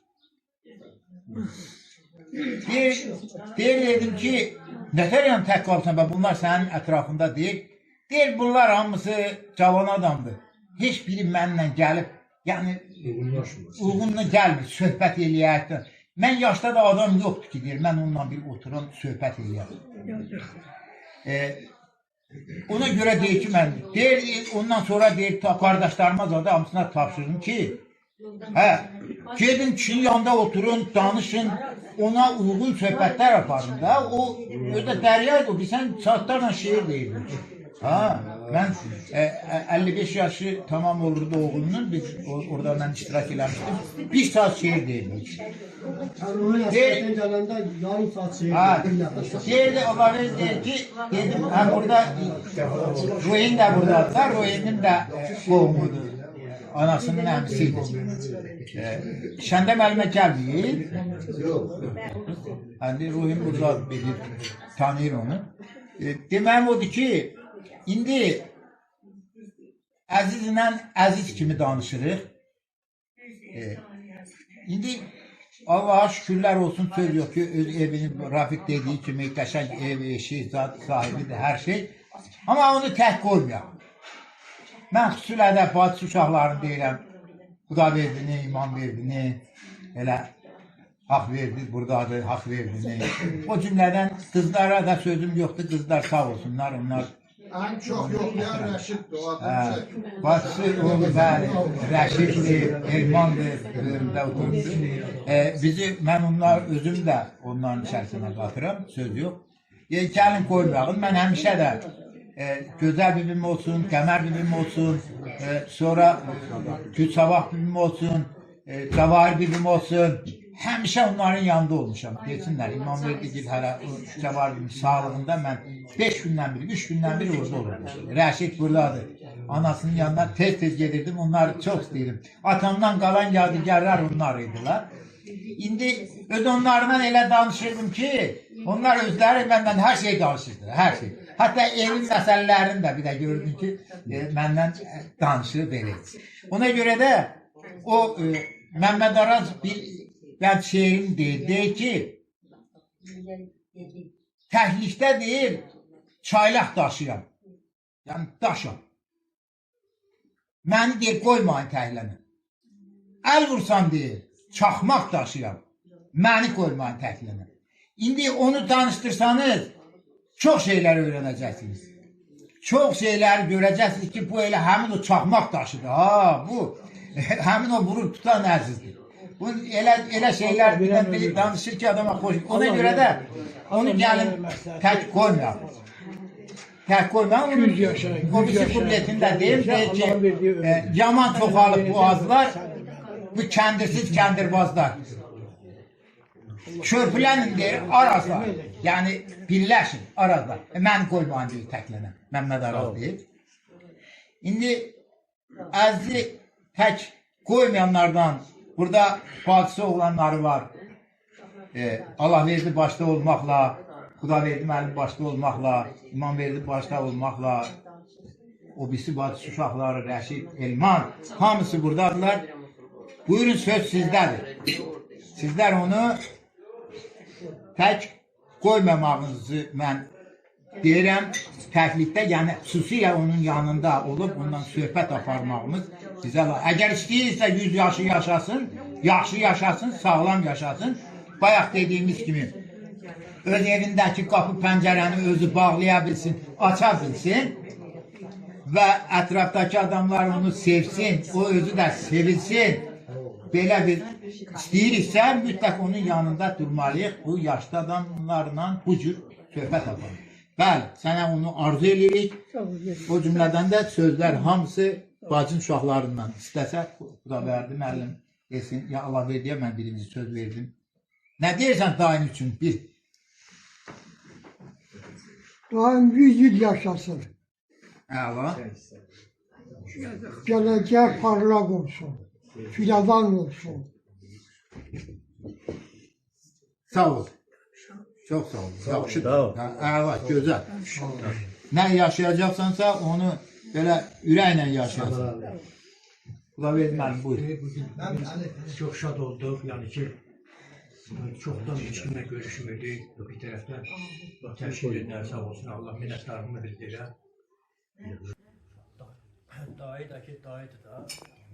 [SPEAKER 3] Dedim ki, nətər tək qalmışam, bunlar sənin ətrafında deyir. Deyir, bunlar hamısı cavan adamdır. Heç biri mənimlə gəlib, yəni, uyğunla gəlmir, söhbət eləyək. Mən yaşda da adam yoxdur ki, deyir, mən onunla bir oturum, söhbət eləyək. Ona göre deyir ki mən, deyir, ondan sonra deyir, qardaşlarıma da hamısına tapşırdım ki, gedin kişinin yanında oturun, danışın, ona uygun söhbətlər aparın da, o ödə dəryaydı, o, bilsən, saatlarla şehir deyirdim. Mən 55 yaşı tamam olurdu oğlunun, biz orada mən iştirak eləmişdim, 1 saat şehir deyirdik. Deyirdi, onları deyir ki, dedim, burada, Ruhin de buradadılar, Ruhin'in de qoğumudur, anasının əmsiydi. Şəndə müəllimə gəlməyib, Ruhin burada bilir, tanıyır onu. Deməyim odur ki, indi Əzizlə Əziz kimi danışırıq. İndi Allah'a şükürlər olsun, söz yok ki, öz evini Rafik dediği kimi qəşəng ev, eşi, zat sahibidir, hər şey. Amma onu tək qoymayaq. Mən xüsusilə də bacı uşaqlarını deyirəm, Xuda verdini, iman verdini, elə haq verdi, buradadır, haq verdini. O cümlədən qızlara da sözüm yoxdur, qızlar sağ olsunlar, onlar
[SPEAKER 1] En çok yoklayan Rəşiddir, o adam
[SPEAKER 3] bacısı oğlu bəli, Rəşiddir, Elmandır, bölümdə oturmuşdur. Mən onlar, özüm də onların içərisinə qatıram, söz yox. Gəlin qoymayalım, mən həmişə də Gözəl bibim olsun, Qəmər bibim olsun, sonra Gülsavaq bibim olsun, Cavahir bibim olsun. Həmişə onların yanında olmuşam. Desinlər, İmam Verdigil hələ Cavahir bibim sağlığında mən 5 gündən biri, 3 gündən biri orada olurmuşum. Rəşid buradadır. Anasının yanına tez-tez gedirdim, onları çox istəyirdim. Atamdan qalan yadigarlar onlar idilər. İndi öz onlarla elə danışırdım ki, onlar özləri məndən hər şey danışırdılar, hər şey. Hatta evin məsələlərini də bir də gördüm ki, məndən danışır belə. Ona görə də o Məmməd Araz bir şeirini deyir ki, təhlikdə deyir, çaylaq daşıyam, yəni daşam. Məni deyir, qoymayın təhlənə. Əl vursan deyir, çaxmaq daşıyam, məni qoymayın təhlənə. İndi onu danışdırsanız, çox şeyler öğreneceksiniz. Çok şeyler göreceksiniz ki bu elə həmin o çaxmaq daşıdır. Bu həmin o vurur tutan əzizdir. Bu elə şeyler bir danışır ki adama xoş. Ona göre de onu gəlin tək qoymayaq. Tək qoymayaq. O birisi kubliyetində deyir ki, yaman çoxalıb bu azlar, bu kəndirsiz kəndirbazlar. Körpülənin deyir, arazlar. Yəni, birləşin, arazlar. Məni qoymayın deyir təklənə. Məmməd Araz deyir. İndi Əzizi tək qoymayanlardan burada bacısı oğlanları var. Allah verdi başda olmaqla, Xuda verdi mənim başda olmaqla, İmam verdi başda olmaqla, o birisi bacısı uşaqları, Rəşid, Elman, hamısı buradadırlar. Buyurun söz sizdədir. Sizlər onu tək qoymamağınızı mən deyirəm, təklikdə, yəni xüsusilə onun yanında olub, ondan söhbət aparmağımız bizə var. Əgər istəyirsə 100 yaşı yaşasın, yaxşı yaşasın, sağlam yaşasın, bayaq dediyimiz kimi, öz evindəki qapı pəncərəni özü bağlaya bilsin, aça bilsin və ətrafdakı adamlar onu sevsin, o özü də sevilsin. Belə bir istəyiriksə, mütləq onun yanında durmalıyıq. Bu yaşlı adamlarla bu cür söhbət aparır. Bəli, sənə onu arzu edirik. O cümlədən də sözlər hamısı bacın uşaqlarından. İstəsə, Xuda verdi, müəllim desin. Ya Allah verdiyə mən birinci söz verdim. Nə deyirsən daim üçün? Bir.
[SPEAKER 4] Daim 100 yıl yaşasın.
[SPEAKER 3] Əla.
[SPEAKER 4] Gələcək parlaq olsun. Filavan olsun.
[SPEAKER 3] Sağ ol. Çok sağ ol. Yaxşıdır. Əla, gözəl. Nə yaşayacaqsansa onu belə ürəklə yaşayasın. Kula verməm, buyur.
[SPEAKER 11] Çok şad olduk. Yani ki çoktan hiç kimle görüşmürdük. Bir taraftan teşekkür eder, sağ olsun. Allah minnettarlığını bildirir. Dayıdaki dayıdır da.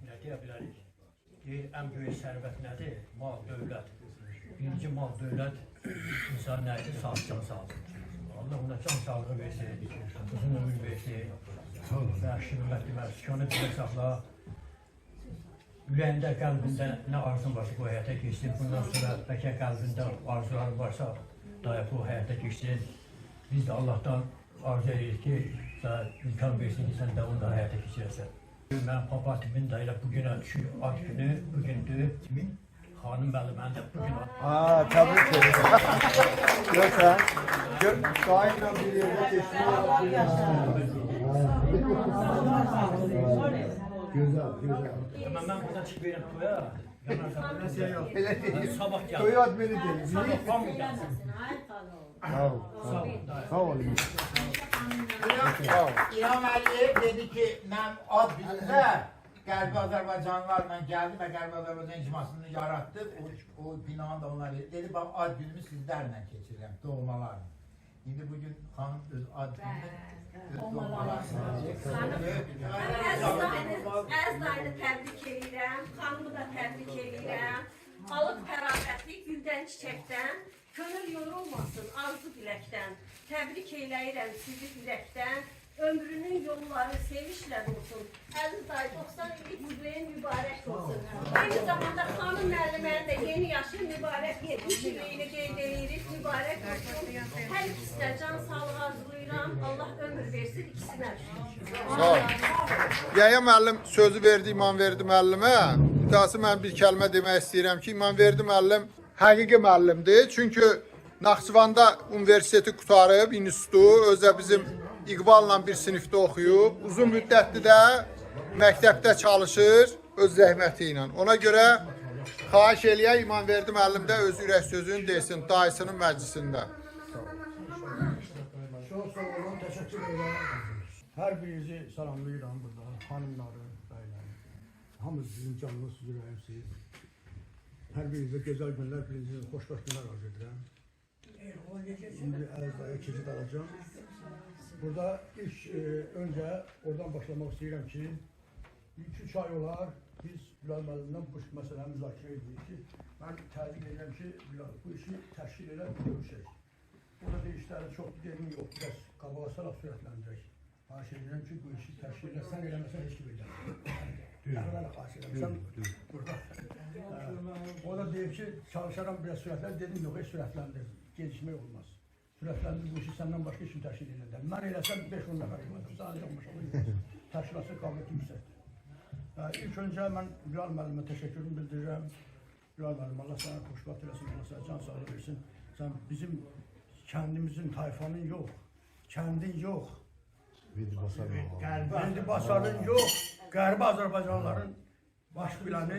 [SPEAKER 11] Ne diyebiliriz? En büyük servet nedir? Mal, dövlət. Birinci mal, dövlət insan nədir? Sağlıqcan sağlık. Allah ona can sağlığı versin, uzun ömür versin. Və şirmətli və sükanı bilə saxla. Ürəyində, qəlbində nə arzun varsa bu həyata keçsin. Bundan sonra bəlkə qəlbində arzuların varsa dayə bu həyata keçsin. Biz də Allahdan arzu edirik ki, imkan versin ki, sən də onu da həyata keçirəsən. Mən papatimin də elə bugünə ad günü, bugündür. Xanım müəllimən də bugün ad.
[SPEAKER 8] Təbrik ederim. Görsən, daimlə bir yerdə keçdik. Güzel, güzel.
[SPEAKER 11] Mən buradan çıxıb verirəm toya.
[SPEAKER 8] Elə deyil.
[SPEAKER 11] Sabah gəl.
[SPEAKER 8] Toy ad beni deyil.
[SPEAKER 11] Sabah hamı gəlsin.
[SPEAKER 8] Sağ ol. Sağ ol.
[SPEAKER 3] İlham Əliyev dedi ki, mən ad günündə Qərbi Azərbaycanlılarla gəldi və Qərbi Azərbaycan icmasını yaratdı. O binanı da ona verdi. Dedi, bax, ad günümü sizlərlə keçirirəm, doğmalarla. İndi bugün xanım öz ad gününü doğmalarla.
[SPEAKER 12] Əz dayını təbrik edirəm, xanımı da təbrik edirəm. Alıq fərafətli güldən, çiçəkdən, könül yorulmasın arzu diləkdən. Təbrik eyləyirəm sizi ürəkdən. Ömrünün yolları sevişlə olsun. Əziz dayı, 90 illik mübeyin mübarək olsun. Aynı zamanda xanım müəllimənin də yeni yaşı mübarək 70 illiyini qeyd edirik, mübarək olsun. Hər ikisinə can sağlığı arzulayıram. Allah ömür versin ikisinə.
[SPEAKER 1] Sağ ol. Yaya müəllim sözü verdi, İmam verdi müəllimə. İntihası mən bir kəlmə demək istəyirəm ki, İmam verdi müəllim həqiqi müəllimdir. Çünki Naxçıvanda universiteti qutarıb, institutu, özə bizim İqballa bir sinifdə oxuyub, uzun müddətli də məktəbdə çalışır öz zəhməti ilə. Ona görə xahiş eləyək İmamverdi müəllim də öz ürək sözünü desin dayısının məclisində.
[SPEAKER 5] Çox sağ olun, təşəkkür edirəm. Hər birinizi salamlayıram burada, xanımları, bəyləri. Hamınız sizin canınız, ürəyimsiz. Hər birinizə gözəl günlər, birinizə xoşbəxt günlər arzu edirəm. Şimdi Əziz dayı keçid alacağım. Burada ilk önce oradan başlamak istiyorum ki 2-3 ay olar biz Bilal müəllimdən bu məsələni müzakirə edirik ki mən təzyiq edirəm ki Bilal bu işi təşkil elə görüşək. Burada bir işləri çox derin yox, biraz qabağa saraq sürətləndirək. Xahiş edirəm ki bu işi təşkil elə, sən eləməsən heç kim edər. Mən xahiş edirəm, burada. O da deyib ki çalışaram biraz sürətləndir, dedim yox heç sürətləndir, gelişmək olmaz. Sürətləndir bu işi səndən başqa işin təşkil edəndə. Mən eləsəm 5-10 nəfər yoxdur. Sadəcə maşallah təşkilatı qabiliyyəti yüksəkdir. İlk öncə mən Bilal müəllimə təşəkkürümü bildirirəm. Bilal müəllim, Allah sənə xoşbəxt eləsin, Allah sənə can sağlığı versin. Sən bizim kəndimizin, tayfanın yox, kəndin yox, Vendibasarın yox, Qərbi Azərbaycanlıların baş biləni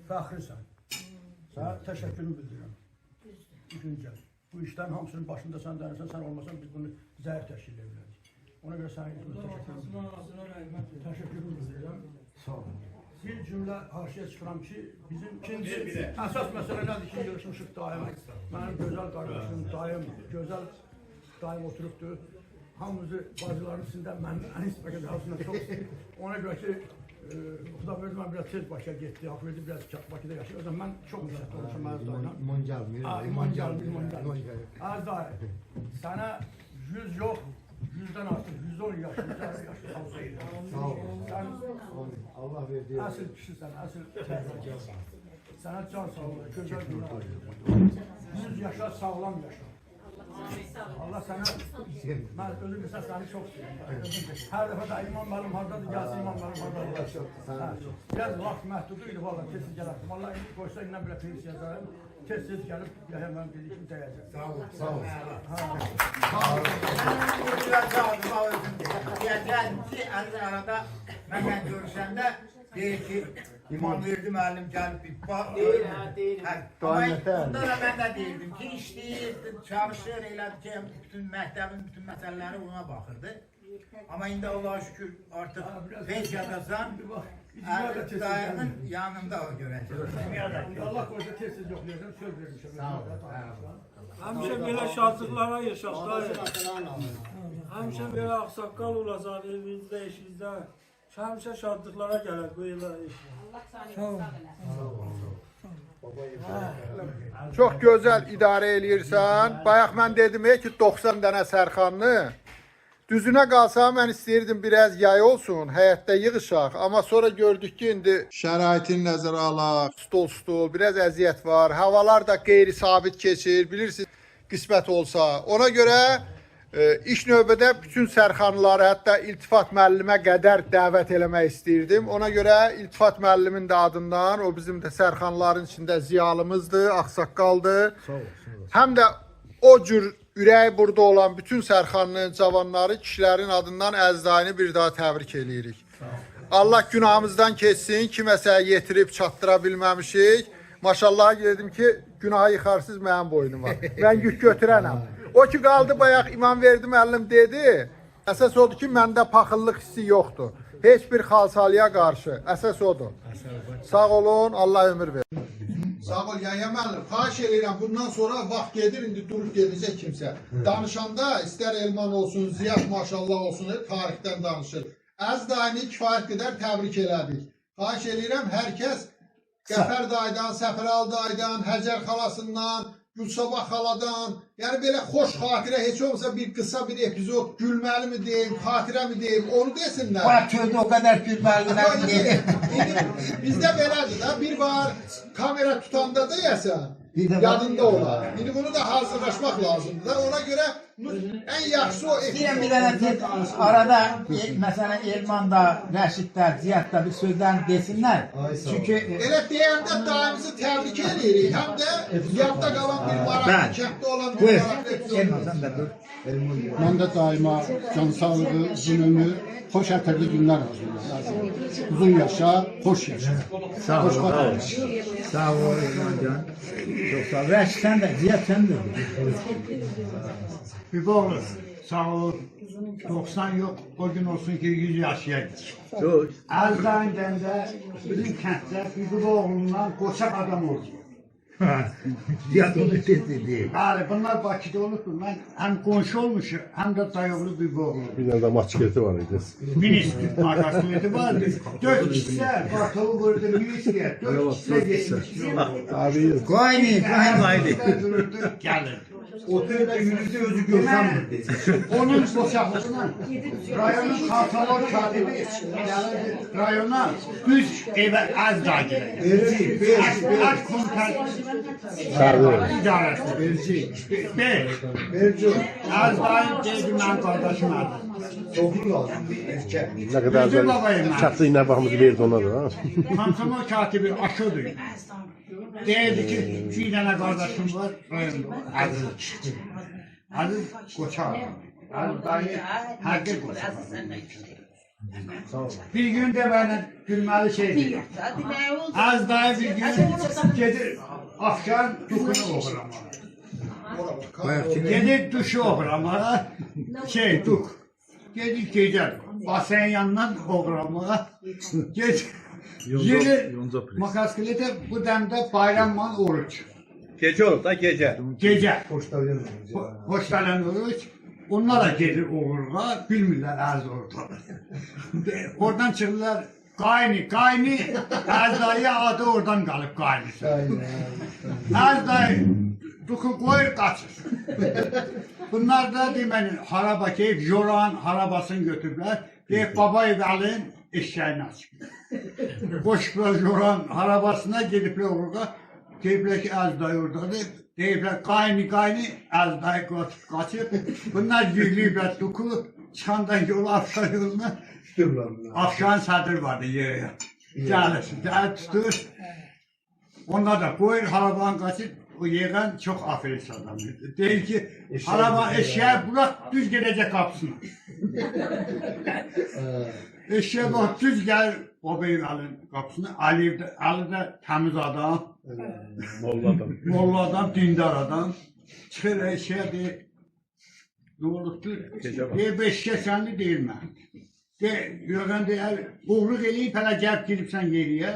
[SPEAKER 5] fəxrisən. Sənə təşəkkürümü bildirirəm. İlk öncə. Bu işlerin hamısının başında sen denirsen, sen olmasan biz bunu zayıf teşkil edebiliriz. Ona göre sana teşekkürümü bildirirəm. Sağ olun. Bir cümle karşıya çıkıram ki, bizim ikinci esas mesele nedir ki, görüşmüşük daim. Benim güzel kardeşim, güzel daim oturuptu. Hamımızı bacıların içinde ben en istekli havasında çok istedim. Ona göre ki, Xuda verdi, mən biraz tez Bakıya getdi, hak verdi, biraz Bakıda yaşayır. O zaman mən çox müsait olmuşam Əziz dayına.
[SPEAKER 8] İman gəlmir.
[SPEAKER 5] İman gəlmir. Əziz dayı, sənə 100 yox, 100-dən artıq, 110 yaşında olsaydı.
[SPEAKER 8] Sağ ol. Allah verdi.
[SPEAKER 5] Əsl kişisən, əsl kişisən. Sənə can sağlığı, gözəl günlər arzulayıram. 100 yaşa, sağlam yaşa. Allah sənə, mən özüm bilsən səni çox istəyirəm. Hər dəfə də İmam müəllim hardadır, gəlsin İmam müəllim hardadır. Biraz vaxt məhdudu idi valla, tez-tez gələrdim. Valla qoysa ilə belə peyis yazarım, tez-tez gəlib, Yahya müəllim dedi kimi dəyəcək.
[SPEAKER 8] Sağ ol, sağ ol.
[SPEAKER 3] Sağ ol. Deyəcəm ki, Əziz arada mənlə görüşəndə deyir ki, İmamverdi müəllim gəlib bir bax, amma bunda da mən də deyirdim ki, işləyir, çalışır, elədir ki, bütün məktəbin bütün məsələləri ona baxırdı. Amma indi Allah'a şükür artıq pensiyadasan, dayının yanında o görəcək.
[SPEAKER 5] Allah qoysa tez-tez yoxlayacaq, söz vermişəm.
[SPEAKER 8] Sağ ol.
[SPEAKER 5] Həmişə belə şadlıqlara yaşaq dayı. Həmişə belə ağsaqqal olacaq evinizdə, işinizdə. Həmişə şadlıqlara gələr bu illər iş.
[SPEAKER 12] Allah sağ olun.
[SPEAKER 1] Çox gözəl idarə eləyirsən. Bayaq mən dedim ki 90 dənə sərxanlı. Düzünə qalsa mən istəyirdim biraz yay olsun, həyətdə yığışaq. Amma sonra gördük ki, indi şəraitini nəzərə alaq, stol, biraz əziyyət var. Havalar da qeyri-sabit keçir, bilirsiniz, qismət olsa. Ona görə ilk növbədə bütün sərxanlıları, hətta İltifat müəllimə qədər dəvət eləmək istəyirdim. Ona görə İltifat müəllimin də adından, o bizim də sərxanların içində ziyalımızdır, ağsaqqaldır. Həm də o cür ürəyi burada olan bütün sərxanlı cavanları, kişilərin adından əzdayını bir daha təbrik eləyirik. Allah günahımızdan keçsin, kiməsə yetirib çatdıra bilməmişik. Maşallah dedim ki, günahı yıxarsız mənim boynuma. Mən yük götürənəm. O ki qaldı bayaq İmam Verdi müəllim dedi. Əsas odur ki, məndə paxıllıq hissi yoxdur. Heç bir xalsalıya qarşı. Əsas odur. Sağ olun, Allah ömür verir. Sağ ol Yahya müəllim. Xahiş edirəm, bundan sonra vaxt gedir, indi durub gedəcək kimsə. Danışanda istər Elman olsun, Ziyad maşallah olsun, tarixdən danışır. Əz dayını kifayət qədər təbrik elədik. Xahiş edirəm, hər kəs Qəfər daydan, Səfəral daydan, Həcər xalasından, Gülsabah xaladan, yəni belə xoş xatirə, heç olmasa bir qısa bir epizod, gülməli mi deyim, xatirə mi deyim, onu desinlər.
[SPEAKER 3] Bak çölde o kadar gülməlidir ki.
[SPEAKER 1] Bizdə belədir də, bir var kamera tutanda da yəsən, yadında olar. İndi bunu da hazırlaşmaq lazımdır da, ona görə ən yaxşı o
[SPEAKER 3] Deyirəm bir dənə arada məsələn Elman'da, Rəşiddə, Ziyadda bir sözlərini desinlər. Çünki
[SPEAKER 1] elə deyəndə daimizi təbrik edirik, həm də yadda qalan bir maraqlı kənddə olan bir maraqlı epizod.
[SPEAKER 13] Mən də daima can sağlığı, uzun ömür, xoş xətirli günlər arzulayıram. Uzun yaşa, xoş yaşa.
[SPEAKER 3] Sağ ol. Sağ ol Elmancan. Çok sağ ol. Rəşid sən də, Ziyad sən də.
[SPEAKER 5] Büboğlu, sağ ol. 90 yok, o gün olsun ki 100 yaşayaydık. Əzdayından da bizim kənddə Büboğlu'ndan qoçaq adam oldu.
[SPEAKER 3] Ziyad onu dedi.
[SPEAKER 5] Bəli, bunlar Bakıda olubdur. Mən həm qonşu olmuşum, həm də dayıoğlu Büboğlu.
[SPEAKER 7] Bir dənə də maçketi var idi.
[SPEAKER 5] Ministr makasiyeti vardı. 4 kişiler Bartolu vurdu ministriye. 4 kişiler geçmiştir.
[SPEAKER 7] Abi,
[SPEAKER 3] Qayni.
[SPEAKER 5] Gelin.
[SPEAKER 8] Oturda yüzü özü görsem
[SPEAKER 5] Onun boşaqlığına rayonun kartalor katibi gelirdi rayona düz evə az da gelir. Az komutan idaresi.
[SPEAKER 8] Bercu.
[SPEAKER 5] Az da dedi ben kardeşim adı.
[SPEAKER 8] Çoxlu lazım.
[SPEAKER 7] nə qədər də çatlı ilə baxımızı verdi ona da.
[SPEAKER 5] Konsomo katibi aşıdır. Deyirdi ki, bir tane kardeşim var rayonda. Aziz Koçak. Aziz dayı herkes Koçak. Bir gün de bana gülmeli şey dedi. Aziz dayı bir gün gelir Afşan dukunu okuramalı. Gelir duşu okuramalı. Duk. Gelir gece basen yanından okuramalı. Gelir makaskelete bu demde bayramman oruç.
[SPEAKER 10] Gece olur da gece.
[SPEAKER 5] Gece. Hoştalan oruç. Onlar da gelir oğurluğa, bilmirlər az ortada. Oradan çıxırlar, qayni, Əzdayı adı oradan qalıb qaynisi. Əzdayı duku qoyur, qaçır. Bunlar da deməli, haraba keyif, Joran harabasını götürürlər, deyib, babayı qalın, eşyayını açıb. Qoşublar Joran harabasına gediblər oğurluğa, deyiblər ki, Əzdayı oradadır. Deyiblər, qayni, Əzdayı qaçıb. Bunlar yüklüyüblər duku, çıxandan yolu Afşan yoluna. Afşan sədir vardı yerə. Gəlir tutur. Onlar da qoyur, harabanı qaçıb. O yığan çox aferin adamdır. Deyir ki, haraban eşeğe bırak, düz gedəcək qapısına. Eşeğe bak, düz gəlir Babayı alın qapısına. Ali də təmiz adam. Molla adam, dindar adam. Çıxır eşeğe deyir, ne olubdur? Deyir, eşeğe səndi deyil mən. Yığan deyir, uğurluq eləyib, hələ gəlb giribsən yeriyə.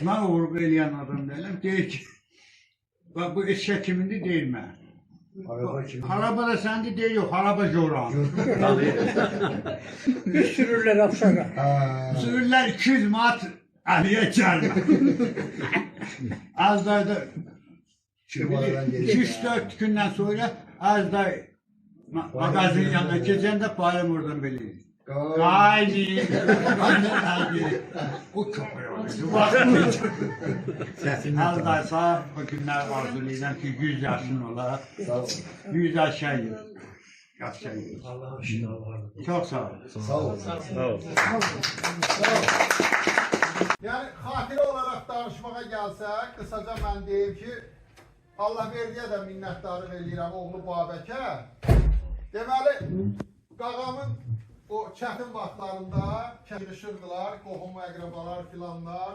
[SPEAKER 5] Mən uğurluq eləyən adam deyiləm. Deyir ki, bu eşeğe kimindir deyil mən. Haraba da səndi deyil, yox, haraba Joran. Sürürlər Afşana. Sürürlər 200 manat
[SPEAKER 3] Aliye gelme. Az da 2-4 günden sonra az da magazin yanına geçende bayram oradan belirli. Haydi. O çok önemli. Az da sağ o günler arzulayacağım ki 100 yaşın ola. 100 aşağı yıl.
[SPEAKER 11] Allah'ın işine vardı.
[SPEAKER 3] Çok sağ ol.
[SPEAKER 8] Sağ ol.
[SPEAKER 1] Yani xatirə olaraq danışmağa gəlsək, qısaca mən deyim ki, Allah verdiyə də minnətdarlıq eləyirəm oğlu Babəkə. Deməli, qağamın o çətin vaxtlarında kəlişirdiler, qohum əqrabalar filanlar.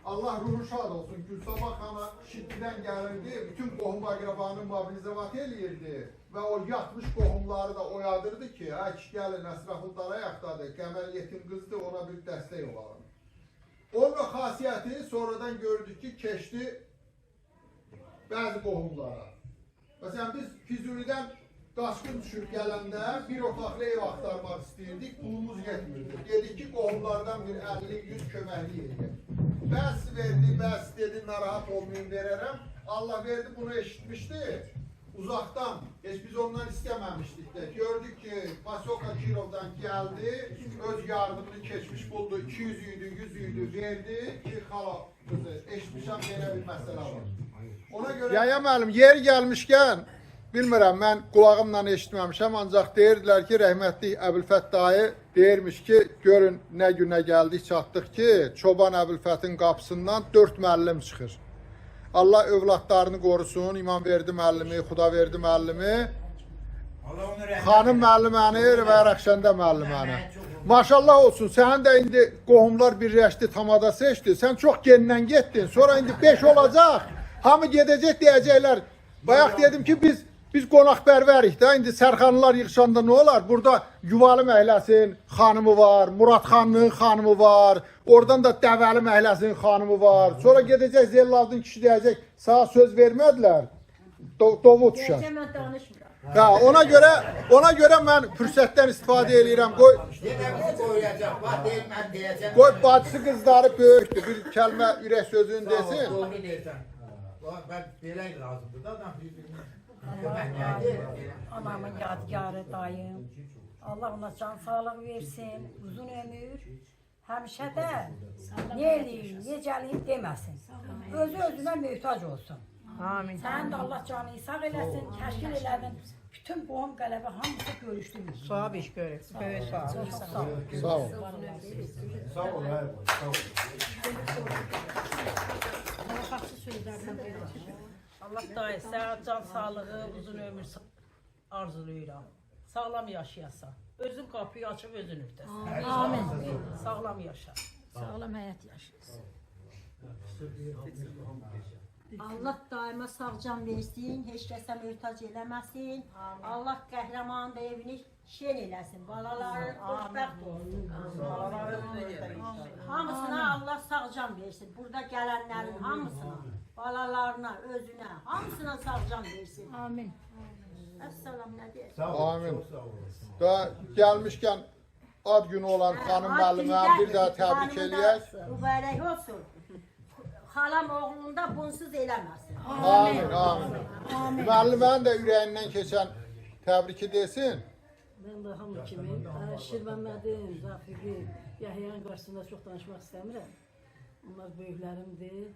[SPEAKER 1] Allah ruhu şad olsun. Gülsabah xana Şiddidən gəlirdi, bütün qohum əqrabanı mobilizavat eləyirdi və o yatmış qohumları da oyadırdı ki, kişi gəlin, Əsrafullah ayaqdadır, Qəməl yetim qızdır, ona bir dəstək olalım. Onun xasiyyəti sonradan gördük ki, keçdi bəzi qohumlara. Məsələn, biz Füzulidən qaçqın düşüb gələndə bir otaqlı ev axtarmaq istəyirdik, pulumuz yetmirdi. Dedik ki, qohumlardan bir 50-100 köməkli eləyək. Bəs verdi, bəs dedi, narahat olmayın verərəm. Allah verdi, bunu eşitmişdi. Uzaqdan, heç biz ondan istəməmişdik də. Gördük ki, Pasoka Kirov'dan gəldi, öz yardımını keçmiş buldu, 200 idi, 100 idi verdi ki, xala qızı, eşitmişəm belə bir məsələ var. Ona görə... Yaya müəllim, yeri gəlmişkən, bilmirəm, mən qulağımla eşitməmişəm, ancaq deyirdilər ki, rəhmətli Əbülfət dayı deyirmiş ki, görün nə günə gəldik, çatdıq ki, Çoban Əbülfətin qapısından 4 müəllim çıxır. Allah övladlarını qorusun, İmamverdi müəllimi, Xudaverdi müəllimi, Xanım müəlliməni və Rəxşəndə müəlliməni. Maşallah olsun, sənin də indi qohumlar birləşdi, tamada seçdi, sən çox genindən getdin, sonra indi 5 olacaq, hamı gedəcək deyəcəklər. Bayaq dedim ki, biz qonaqpərvərik də, indi Sərxanlılar yığışanda nə olar? Burada Yuvalı Məhləsin xanımı var, Murad xanının xanımı var, oradan da Dəvəli Məhləsin xanımı var. Sonra gedəcək Zellavdın kişi deyəcək, sağ söz vermədilər, dovu düşər. Ha, ona görə mən fürsətdən istifadə edirəm. Qoy bacısı qızları böyükdür, bir kəlmə ürək sözünü desin.
[SPEAKER 14] Anamın yadigarı dayım. Allah ona can sağlığı versin, uzun ömür. Həmişə də ne eləyim, necəliyim deməsin. Özü özünə möhtac olsun.
[SPEAKER 9] Amin.
[SPEAKER 14] Sən də Allah canını sağ eləsin, təşkil elədin. Bütün qohum qələbə hamısı görüşdünüz.
[SPEAKER 9] Sağ ol, iş görək. Böyük sağ ol.
[SPEAKER 1] Sağ ol.
[SPEAKER 8] Sağ ol.
[SPEAKER 14] Allah dayı, sənə can sağlığı, uzun ömür arzulayıram. Sağlam yaşayasan. Özün qapıyı açıb özün ötəsən. Amin. Sağlam yaşa.
[SPEAKER 15] Sağlam həyat yaşasın. Allah daima sağ can versin, heç kəsə möhtac eləməsin. Allah qəhrəmanın da evini şen eləsin, balaların xoşbəxt olsun. Hamısına Allah sağ can versin, burada gələnlərin hamısına, balalarına, özünə, hamısına sağ can versin.
[SPEAKER 14] Amin.
[SPEAKER 15] Əssalam, nə deyək?
[SPEAKER 1] Amin. Da gəlmişkən ad günü olan xanım müəllimə bir daha təbrik eləyək.
[SPEAKER 15] Mübarək olsun. Xalam oğlunda bunsuz eləməsin.
[SPEAKER 1] Amin, amin. Müəllimənin də ürəyindən keçən təbriki desin.
[SPEAKER 14] Mən də hamı kimi Şirvənmədin, Rafiqi, Yahyanın qarşısında çox danışmaq istəmirəm. Onlar böyüklərimdir.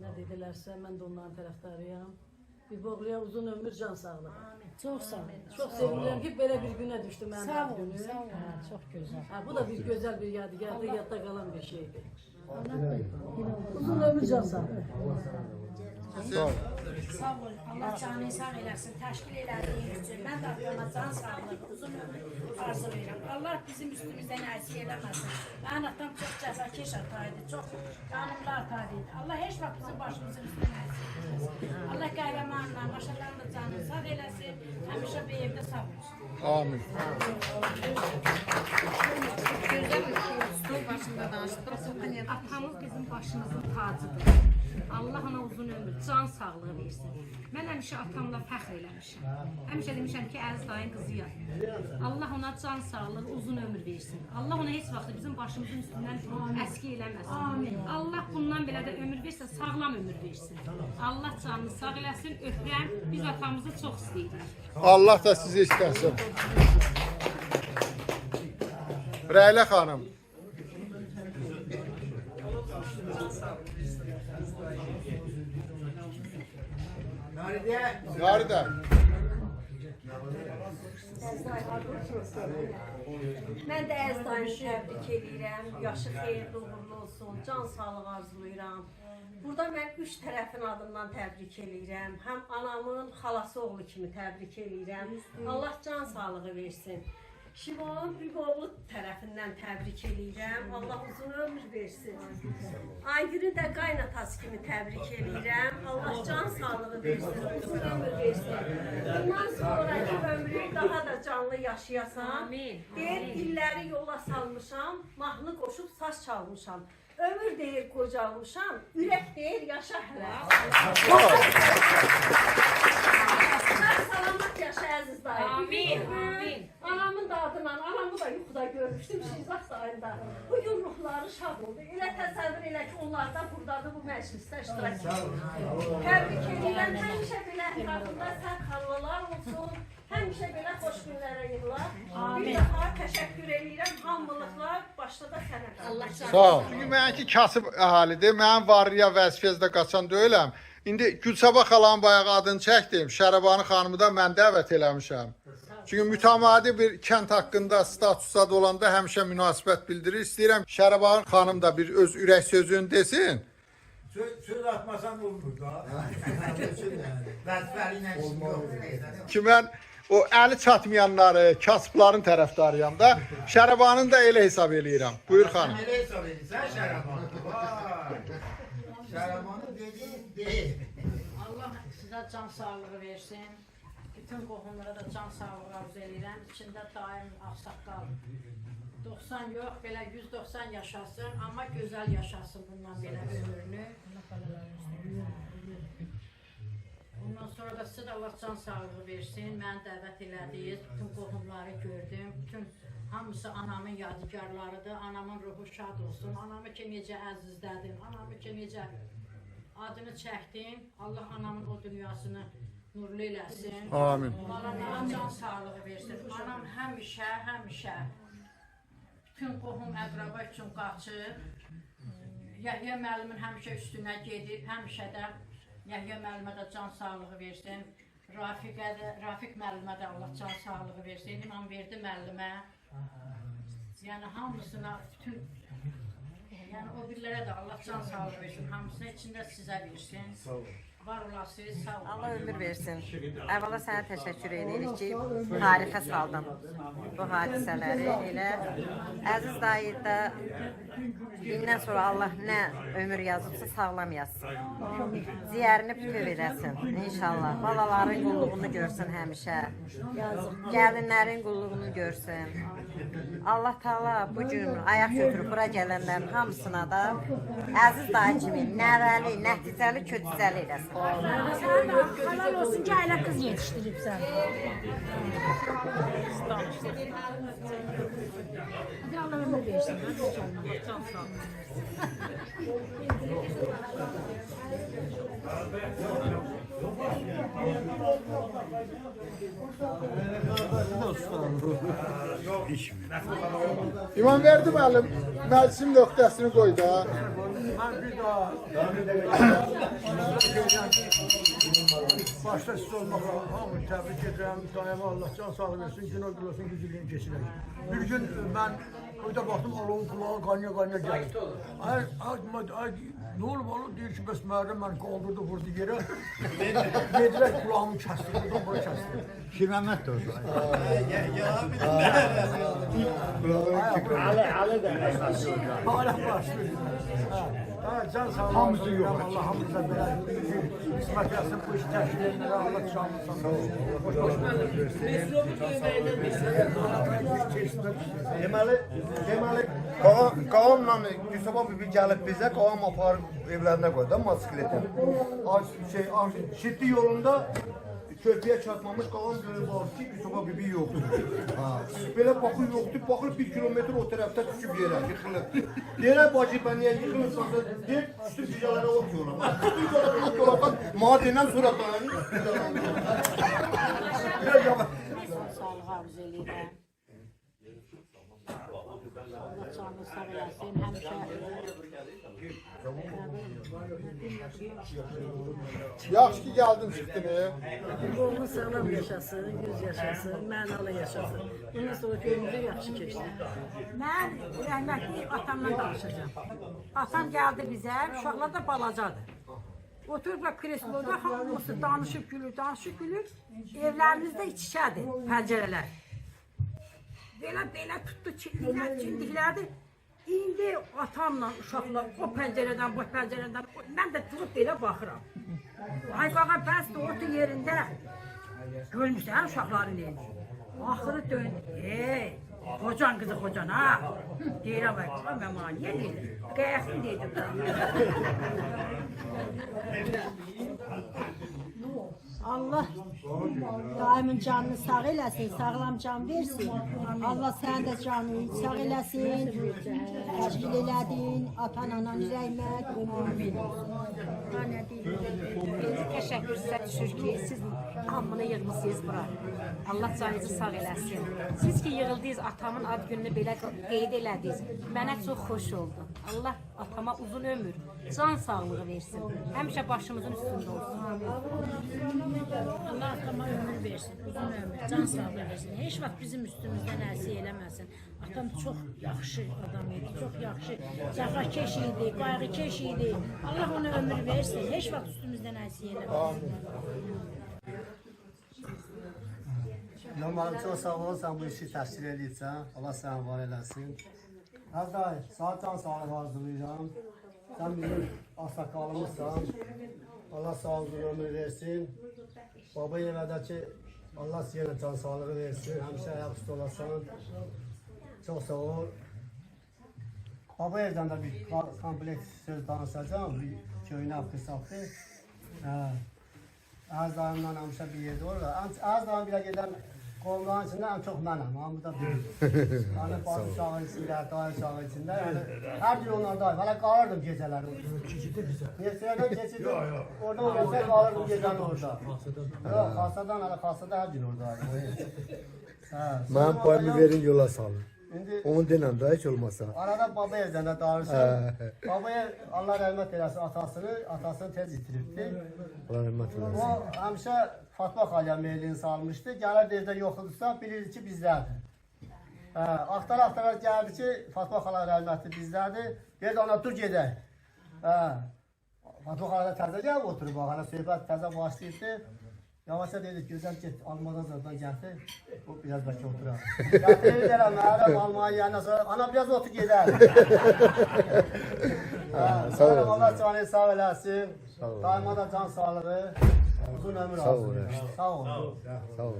[SPEAKER 14] Nə dedilərsə, mən də onların tərəfdarıyam. Bir boğluya uzun ömür, can sağlığı.
[SPEAKER 15] Çox sağ olun.
[SPEAKER 14] Çox sevinirəm ki, belə bir günə düşdü mənim
[SPEAKER 15] Sağ
[SPEAKER 14] ad
[SPEAKER 15] olun,
[SPEAKER 14] günüm.
[SPEAKER 15] sağ olun. Çox gözəl.
[SPEAKER 14] Bu da bir gözəl bir yadigardır, yadda qalan bir şeydir. Uzun ömür, can sağlığı.
[SPEAKER 1] Sağ ol.
[SPEAKER 15] Sağ olun. Allah canını sağ eləsin, təşkil elədiyin üçün. Mən də adama can sağlığı, uzun ömür arzulayıram. Allah bizim üstümüzdən əziyyət eləməsin. Mənim atam çox cəfəkeş ataydı, çox qanımlı ataydı. Allah heç vaxt bizim başımızın üstündən əziyyət eləməsin. Allah qəhrəmanla, başalarla canını sağ eləsin, həmişə bir evdə sağ olsun.
[SPEAKER 1] Amin.
[SPEAKER 15] Atamız bizim başımızın tacıdır. Allah ona uzun ömür, can sağlığı versin. Mən həmişə atamla fəxr eləmişim. Həmişə demişəm ki, Əziz dayın qızıyam. Allah ona can sağlığı, uzun ömür versin. Allah ona heç vaxt bizim başımızın üstündən əski eləməsin. Allah bundan belə də ömür versə, sağlam ömür versin. Allah canını sağ eləsin, öpürəm. Biz atamızı çox istəyirik.
[SPEAKER 1] Allah da sizi istəsin. Rəylə xanım. Nerede?
[SPEAKER 12] Mən də Əziz dayını təbrik edirəm. Yaşı xeyirli uğurlu olsun. Can sağlığı arzulayıram. Burada mən 3 tərəfin adından təbrik edirəm. Həm anamın xalası oğlu kimi təbrik edirəm. Allah can sağlığı versin. Şivanın Büyükoğlu tərəfindən təbrik edirəm. Allah uzun ömür versin. Aygül'ün də qaynatası kimi təbrik edirəm. Allah can sağlığı versin, uzun ömür versin. Bundan sonraki ömrü daha da canlı yaşayasan. Deyir, illəri yola salmışam, mahnı qoşub saz çalmışam. Ömür deyir qocalmışam, ürək deyir yaşa hələ. Salamat yaşa Əziz dayı.
[SPEAKER 15] Amin, amin.
[SPEAKER 12] Anamın da adından, anamı da yuxuda görmüşdüm Şizah dayında. Bugün ruhları şad oldu. Elə təsəvvür elə ki, onlar da buradadır bu məclisdə iştirak edir. Təbrik edirəm, həmişə belə ətrafında sərk halvalar olsun. Həmişə belə xoş günlərə yığılar. Bir daha təşəkkür edirəm, hamılıqlar, başda da sənə qalır.
[SPEAKER 1] Sağ ol. Çünki mənki kasıb əhalidir. Mənim varlıya vəzifəzdə qaçan deyiləm. İndi Gülsabah xalanın bayağı adını çəkdim. Şərəbani xanımı da mən dəvət eləmişəm. Çünki mütəmadi bir kənd haqqında statusa olanda həmişə münasibət bildirir. İstəyirəm Şərəbani xanım da bir öz ürək sözünü desin.
[SPEAKER 3] Söz atmasan olmur da. Vəzifəli ilə işim yoxdur.
[SPEAKER 1] Ki mən o əli çatmayanları, kasıbların tərəfdarıyam da. Şərəbanını da elə hesab eləyirəm. Buyur xanım.
[SPEAKER 3] Sən elə hesab edirsən Şərəbanı. Şərəbanı dediyin deyil.
[SPEAKER 15] Allah sizə can sağlığı versin. Bütün qohumlara da can sağlığı arzu edirəm. İçində daim ağsaqqal. 90 yox, belə 190 yaşasın, amma gözəl yaşasın bundan belə ömrünü. Ondan sonra da sizə də Allah can sağlığı versin. Məni dəvət elədiniz, bütün qohumları gördüm. Bütün hamısı anamın yadigarlarıdır. Anamın ruhu şad olsun. Anamı ki necə əzizdədim, anamı ki necə adını çəkdim. Allah anamın o dünyasını nurlu eləsin.
[SPEAKER 1] Amin.
[SPEAKER 15] Allah can sağlığı versin. Anam həmişə bütün qohum əqraba üçün qaçıb. Yəhya müəllimin həmişə üstünə gedib, həmişə də Yəhya müəllimə də can sağlığı versin. Rafiq müəllimə də Allah can sağlığı versin. İmamverdi müəllimə. Yəni hamısına bütün yəni o birlərə də Allah can sağlığı versin. Hamısına içində sizə versin. Sağ olun. Var olasınız, sağ olun.
[SPEAKER 16] Allah ömür versin. Əvvəla sənə təşəkkür edirik ki, tarixə saldın bu hadisələri. Elə Əziz dayı da gündən sonra Allah nə ömür yazıbsa sağlam yazsın. Ziyərini bütöv eləsin inşallah. Balaların qulluğunu görsün həmişə. Gəlinlərin qulluğunu görsün. Allah Taala bu gün ayaq götürüb bura gələnlərin hamısına da Əziz dayı kimi nəvəli, nəticəli, kötüzəli eləsin.
[SPEAKER 15] Halal olsun ki, ailə qız yetişdiribsən. Hadi Allah ömür versin. Can sağ olun.
[SPEAKER 1] İmamverdi müəllim məclisin nöqtəsini qoy da.
[SPEAKER 5] Başta siz olmaqla hamı təbrik edirəm. Daima Allah can sağlığı versin, günah qılsın, gücülüyünü keçirək. Bir gün mən burada baxdım, Allah'ın kulağı qaynaya gəlir. Ay, ne olub oğlum? Deyir ki, bəs Mərdəm məni qaldırdı, vurdu yerə. Dedilər kulağımı kəsdi, buradan bura kəsdi.
[SPEAKER 3] Şirməhmət də oldu. Ali də
[SPEAKER 5] Hala başlıyor. Can sağlığı. Hamısı yox. Allah hamımıza belə qismət etsin, bu işi təşkil edənlərə Allah canını sağ olsun.
[SPEAKER 8] Deməli, Qağamla Yusuf abi bir gəlib bizə, qağam aparıb evlərinə qoydu da motosikletin. Şiddi yolunda körpüyə çatmamış qağam görüb aldı ki, Yusuf abi bir yoxdur. Belə baxır yoxdur, baxır 1 kilometr o tərəfdə düşüb yerə, yıxılıb. Yerə bacı ben niyə yıxılırsan da deyir, düşdüm cücələrə ot yola. Cücələrə ot yola, mənə denən sonra dayanır.
[SPEAKER 15] Sağlığı arzu edirəm. Allah canını sağ eləsin, həmişə
[SPEAKER 1] Yaxşı ki geldin çıktın.
[SPEAKER 14] Oğlun sağlam yaşasın, 100 yaşasın, mənalı yaşasın. Bundan sonra köyümüzü yaxşı keçsin.
[SPEAKER 9] Mən rəhmətli atamla danışacağım. Atam gəldi bizə, uşaqlar da balacadır. Oturublar kresloda hamısı danışıb gülür. Evlərimizdə içişədir pəncərələr. Belə tutdu çindiklərdir. İndi atamla uşaqlar o pəncərədən, bu pəncərədən, mən də durub belə baxıram. Ay qağa, bəs də orta yerində görmüşsən uşaqların elini. Axırı döndü. Qocan qızı qocan ha. Deyirəm, ay qağa, mən bana niyə deyirəm? Qəyaxın dedim.
[SPEAKER 15] Allah daimin canını sağ eləsin, sağlam can versin. Allah sənin də canını sağ eləsin. Təşkil elədin, atan-anan rəhmət, ömrünü olsun.
[SPEAKER 12] Təşəkkür sizə düşür ki, siz hamını yığmışsınız bura. Allah canınızı sağ eləsin. Siz ki yığıldınız, atamın ad gününü belə qeyd elədiniz. Mənə çox xoş oldu. Allah atama uzun ömür, can sağlığı versin. Həmişə başımızın üstündə olsun.
[SPEAKER 15] Allah atama ömür versin, uzun ömür, can sağlığı versin. Heç vaxt bizim üstümüzdən əziy eləməsin. Atam çox yaxşı adam idi, çox yaxşı, cəfakeş idi, qayğıkeş idi. Allah ona ömür versin, heç vaxt üstümüzdən əziy eləməsin.
[SPEAKER 8] Normalim çox sağ olsan bu işi təşkil edirsən. Allah səni var eləsin. Əzday, sağ can sağlıq arzulayıram. Sən bizim ağsaqqalımızsan. Allah sağlığı ömür versin. Baba yemədəki Allah sizə can sağlığı versin. Həmişə ayaq üstü olasan. Çox sağ ol. Baba evdən də bir kompleks söz danışacağım. Bir köynə qısaltı. Əzdayımdan həmişə bir yerdə olur. Əzdayım bilə gedən qolların içində ən çox mənəm. Hamıda bilir. Yəni bazı uşağın içində, dayı uşağın içində. Hər gün onlardayım. Hələ qalırdım gecələri. Neçələrdən keçirdim. Orada olursa qalırdım gecəni orada. Yox, xasadan hər gün oradayım.
[SPEAKER 17] Mənim payımı verin yola salın. Onu denən də heç olmasa.
[SPEAKER 8] Arada baba evdən də darırsın. Babaya Allah rəhmət eləsin atasını tez itiribdi.
[SPEAKER 17] Allah rəhmət eləsin.
[SPEAKER 8] O həmişə Fatma xalaya meylini salmışdı. Gəlirdi evdə yoxudursa bilirdi ki bizdədir. Axtara gəldi ki Fatma xala rəhmətli bizdədir. Dedi ona dur gedək. Fatma xala da təzə gəlib oturub. Hala söhbət təzə başlayıbdı. Yavaşça dedik, gözəl get, almadan zaten gətir. O biraz bəlkə oturar. Gətirir deyirəm, məhərəm almaya yəndən sonra, ana biraz otur gedər. Allah canı sağ eləsin. Daima da can sağlığı. Uzun ömür alsın. Sağ ol.
[SPEAKER 17] Sağ ol.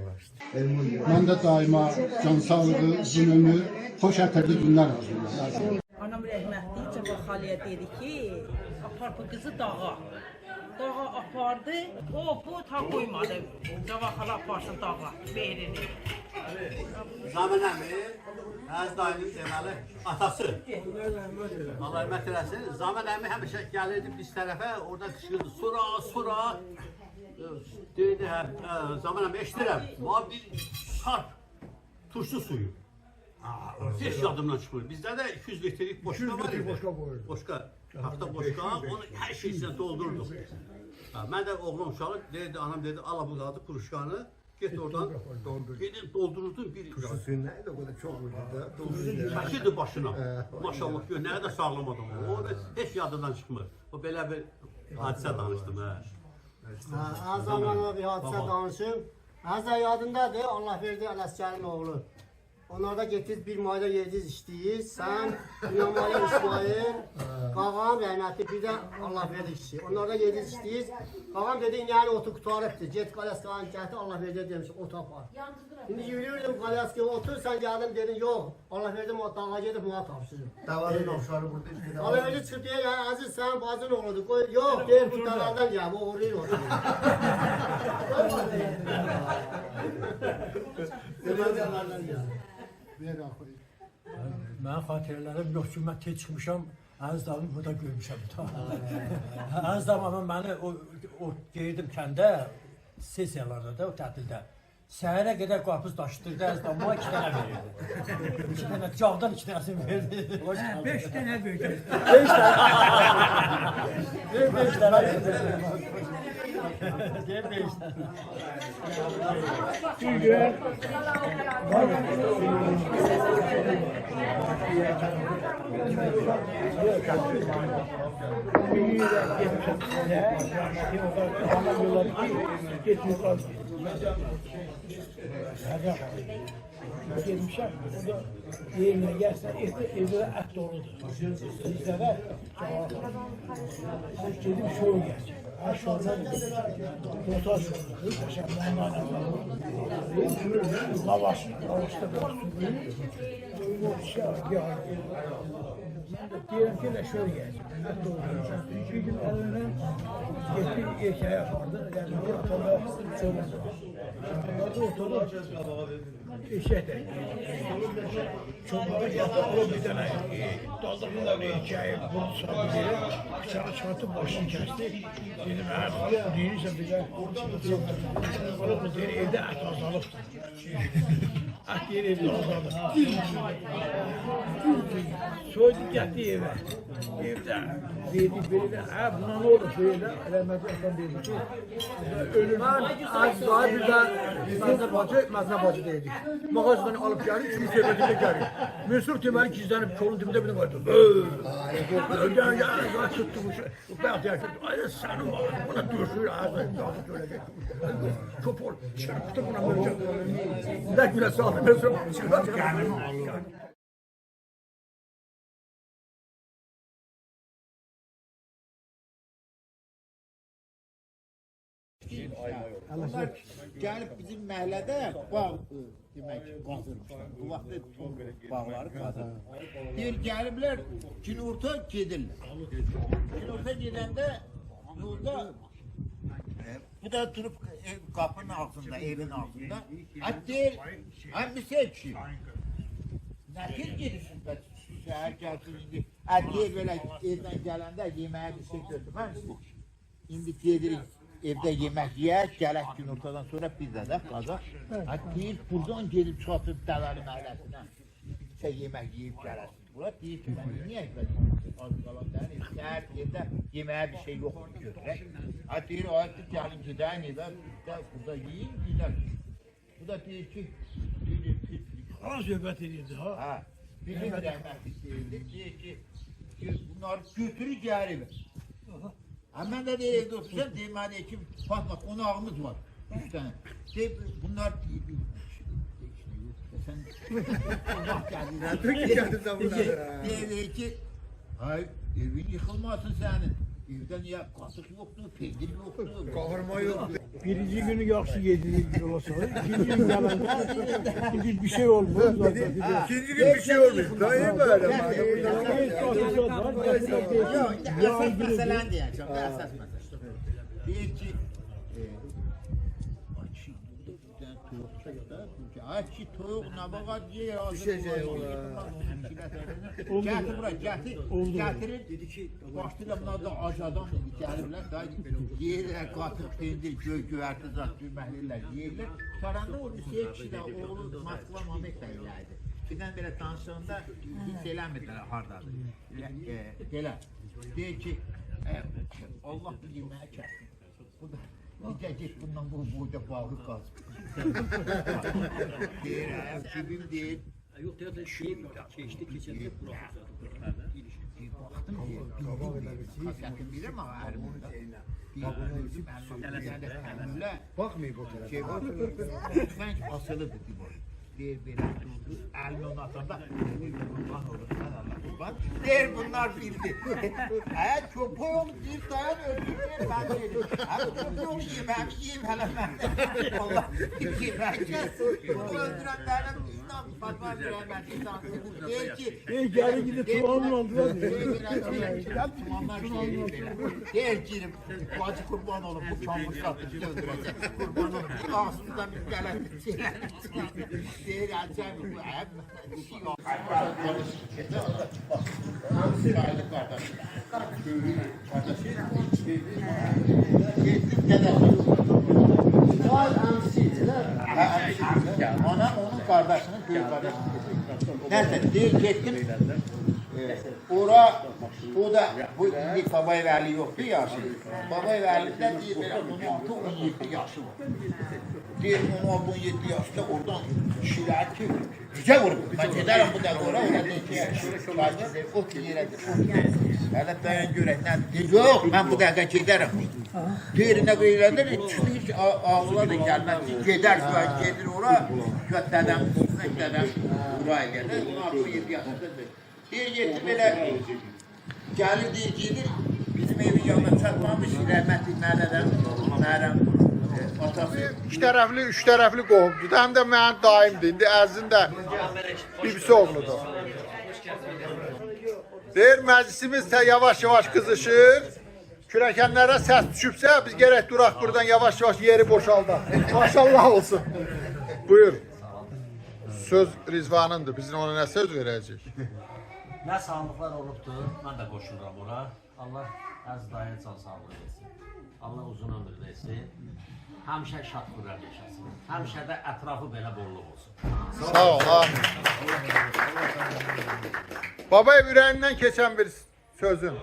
[SPEAKER 13] Mən də daima can sağlığı, uzun ömür, xoş ətərli günlər arzulayıram.
[SPEAKER 9] Anam rəhmətli Cəvah xaliyə dedi ki, apar bu qızı dağa. Dağa apardı, bu ta qoymadı. Cəvah xala aparsın dağa, beyrini.
[SPEAKER 6] Zamin əmi, Əzdayının deməli atası. Allah rəhmət eləsin. Zamin əmi həmişə gəlirdi biz tərəfə, orada qışqırdı. Sura. Deyirdi, Zamin əmi eşidirəm. Var bir sarp, turşu suyu. Heç yadımdan çıxmır. Bizdə də 200 litrelik boşqa var idi. Boşqa, hafta boşqa, onu hər şey içində doldurduq. Mən də oğlum uşağı deyirdi, anam dedi, ala bu qadı puruşkanı, get oradan, gedin doldururdun bir...
[SPEAKER 17] Turşu suyu nə idi, o da çox vurdu da.
[SPEAKER 6] Çəkirdi başına, maşallah, nəyə də sağlam adam o, heç yadından çıxmır. O belə bir hadisə danışdım,
[SPEAKER 8] Az zamanda bir hadisə danışım. Əzə yadındadır, Allah verdi Ələsgərin oğlu.
[SPEAKER 18] Onlarda getiriz bir mayda yediz işləyir. Sən, İnanmalı İsmail, Qağam rəhmətli, bir də Allah verdi kişi. Onlarda yediz işləyir. Qağam dedi, yəni otu qutarıbdır. Get Qalyaskanın gəldi, Allah verdi demiş, ot apar. Şimdi yürüyordum Qalyaskaya, otur, sen geldin dedin, yok. Allah verdi, dağa gedib, buna tapşırır.
[SPEAKER 8] Davanın avşarı burada.
[SPEAKER 18] Allah verdi çıktı, ya Aziz sen bacın oğludur. Yok, deyir, bu dağlardan gel, bu uğrayır otur.
[SPEAKER 11] Mənim xatirələrim yox ki, mən tez çıxmışam, Əziz dayımı burada görmüşəm. Əziz dayım məni o geyirdim kəndə, sesiyalarda da, o tətildə. Səhərə qədər qarpız daşıdırdı, Əziz dayım bana 2 dənə verirdi. 2 dənə, cağdan 2 dənəsini verdi. 5 dənə verdi. 5 dənə. 5 dənə verdi. Deyir 5 dənə.
[SPEAKER 5] Gelmişəm, o da yerinə gəlsə, evdə ət doludur. Bizdə də gedim şoy gəlsin. Her şordan motor şordu, yaşamlarla lavaş, lavaşda ben de diyelim ki de şöyle gelsin. Bir gün eline getir erkeğe vardı. Yani bir otoda çoğundu. Otoda eşekte. Çoğunluğa geldi. O bir tane daldırında bir erkeğe bunu sabitledi. Bıçağı çıkartıp başını kesti. Dedim eğer bu değilse bize bu deri evde et azalıptı. Et yeri evde azalıptı. Soydu geldi eve. Evde dedi böyle buna ne olur böyle rahmetli adam dedi ki ölüm.
[SPEAKER 17] Ben az daha bir de mezne bacı dedik. Mağazadan alıp geldik çünkü söhbetinde geldik. Mesut Temel'i gizlenip kolun dibinde bir vardı. Öden ya tuttu bu şey. Ben de ay sen var. Buna düşür ağzına daldı söyledi. Kopol çırptı buna böyle. Ne güne sağlık Mesut.
[SPEAKER 3] Gəlib bizim məhəllədə bağ demək qazırmışlar. Bu vaxt bağları qazır. Deyir gəliblər günorta gedirlər. Günorta gedəndə yolda bu da durub qapının altında, evin altında. Deyir, əmmisə ki, nə tez gedirsin bə? Səhər gəlsin indi. Deyir belə evdən gələndə yeməyə bir şey götürməmişsin. İndi gedirik. Evdə yemək yiyək, gələk günortadan sonra pizzada qazaq. Deyir, buradan gedib çatıb Dəvəli məhəlləsinə. Sən yemək yiyib gələsiniz. Bura deyir ki, mən niyə az qalan deyil? Səhər evdə yeməyə bir şey yoxdur götürək. Deyir, ayətdir, gəlin gedəyin evə, burada yiyin, gedək. Bu da deyir ki,
[SPEAKER 5] Hala söhbət edirdi ha.
[SPEAKER 3] Bizim rəhmətlik deyir ki, bunları götürür gəlir evə. Hemen de bir evde oturacağım, deyim hani ki, bak konağımız var, 3 tane. Deyim, bunlar sen bak geldi ki, hayır, evin yıkılmasın senin. Evde niye kasık yoktu, peynir yoktu, kavurma yoktu.
[SPEAKER 5] Birinci günü yaxşı yediği yola sonra, ikinci gün gelende bir şey olmuş.
[SPEAKER 17] İkinci gün bir şey olmuş. Daha iyi böyle.
[SPEAKER 3] Yok, esas meselen diyeceğim, esas mesele. Deyir ki, açı toyuq nabağa yer hazır gətir bura, gətirir, dedi ki, başlayla bunlar da acadan gəlirlər, yeyirlər, qatıq, pendir, göyərti zat, düyməklərlər, yeyirlər. Saranda o Hüseyin kişi də oğlu Moskva Mamet də ilərdi. İkidən belə tanışığında hiç eləmirlər hardadır. Belə, deyir ki, Allah bir yeməyə kəsin. Bu da necə get bundan bu boyda bağlı qalsın. Deyir, kibim deyir.
[SPEAKER 11] Yok diyor da geçti keçəndə
[SPEAKER 3] Baxdım deyir, xasiyyətim bilir mi ərimdə?
[SPEAKER 17] Bakmayın bu tarafa.
[SPEAKER 3] Tüfəng asılıdır deyir. deyir belə durdu, əlini ona atanda, qurban olur, mən Allah qurban. Deyir bunlar bildi. Köpək olub deyir, dayan öldürür, mən deyir. Köpək olub yeməmi yiyim hələ mən. Allah, yemək kəs. Öldürənlərin inan, Fatma Rəhməti insansın. Deyir ki,
[SPEAKER 5] Gəli gidip tuğanın oldular.
[SPEAKER 3] deyir ki, bacı qurban olub, bu kamur satıb öldürəcək. Qurban olub, ağzından bir qələtin şeylərini çıxardır. Deyir, əlcəm, bu əb, şey yok. Sayılı qardaşı. Getdim dedəsi. Ana onun qardaşının böyük qardaşı. Neyse, deyir getdim. Ora, o da bu indi Babay Vəli yoxdur yaşı. Babay Vəli'də deyir, belə 16-17 yaşı var. Deyir, 16-17 yaşda oradan kişilər ki, güzel vurdu. Ben giderim bu dəqiqə ora, ona deyir ki, şahiddir, o ki yerədir. Hələ bəyan görək, nə deyir, yox, mən bu dəqiqə gedərəm. Deyir, nə qeylədir, çıxır ki, ağla da gəlməz, gedər, gedir ora, dədəm, dədəm, ura gəlir, 16-17 yaşındadır. Deyir, getdi belə, gəlir, deyir, gedir, bizim evin yanına çatmamış, rəhmətli nədədən, nərəm,
[SPEAKER 1] İki tərəfli, üç tərəfli qohumdur. Həm də mənim daimdir. İndi Əzizin də bibisi oğludur. Deyir, məclisimiz yavaş-yavaş qızışır. Kürəkənlərə səs düşübsə, biz gərək duraq buradan yavaş-yavaş yeri boşaldaq. Maşallah olsun. Buyur. Söz Rizvanındır. Biz ona nə söz verəcəyik?
[SPEAKER 19] Nə sağlıqlar olubdur, mən də qoşuluram ora. Allah Əziz dayıya can sağlığı versin. Allah uzun ömür versin. Həmişə şadxurlar yaşasın. Həmişə də ətrafı belə bolluq olsun.
[SPEAKER 1] Sağ ol, amin. Babay ürəyindən keçən bir sözün.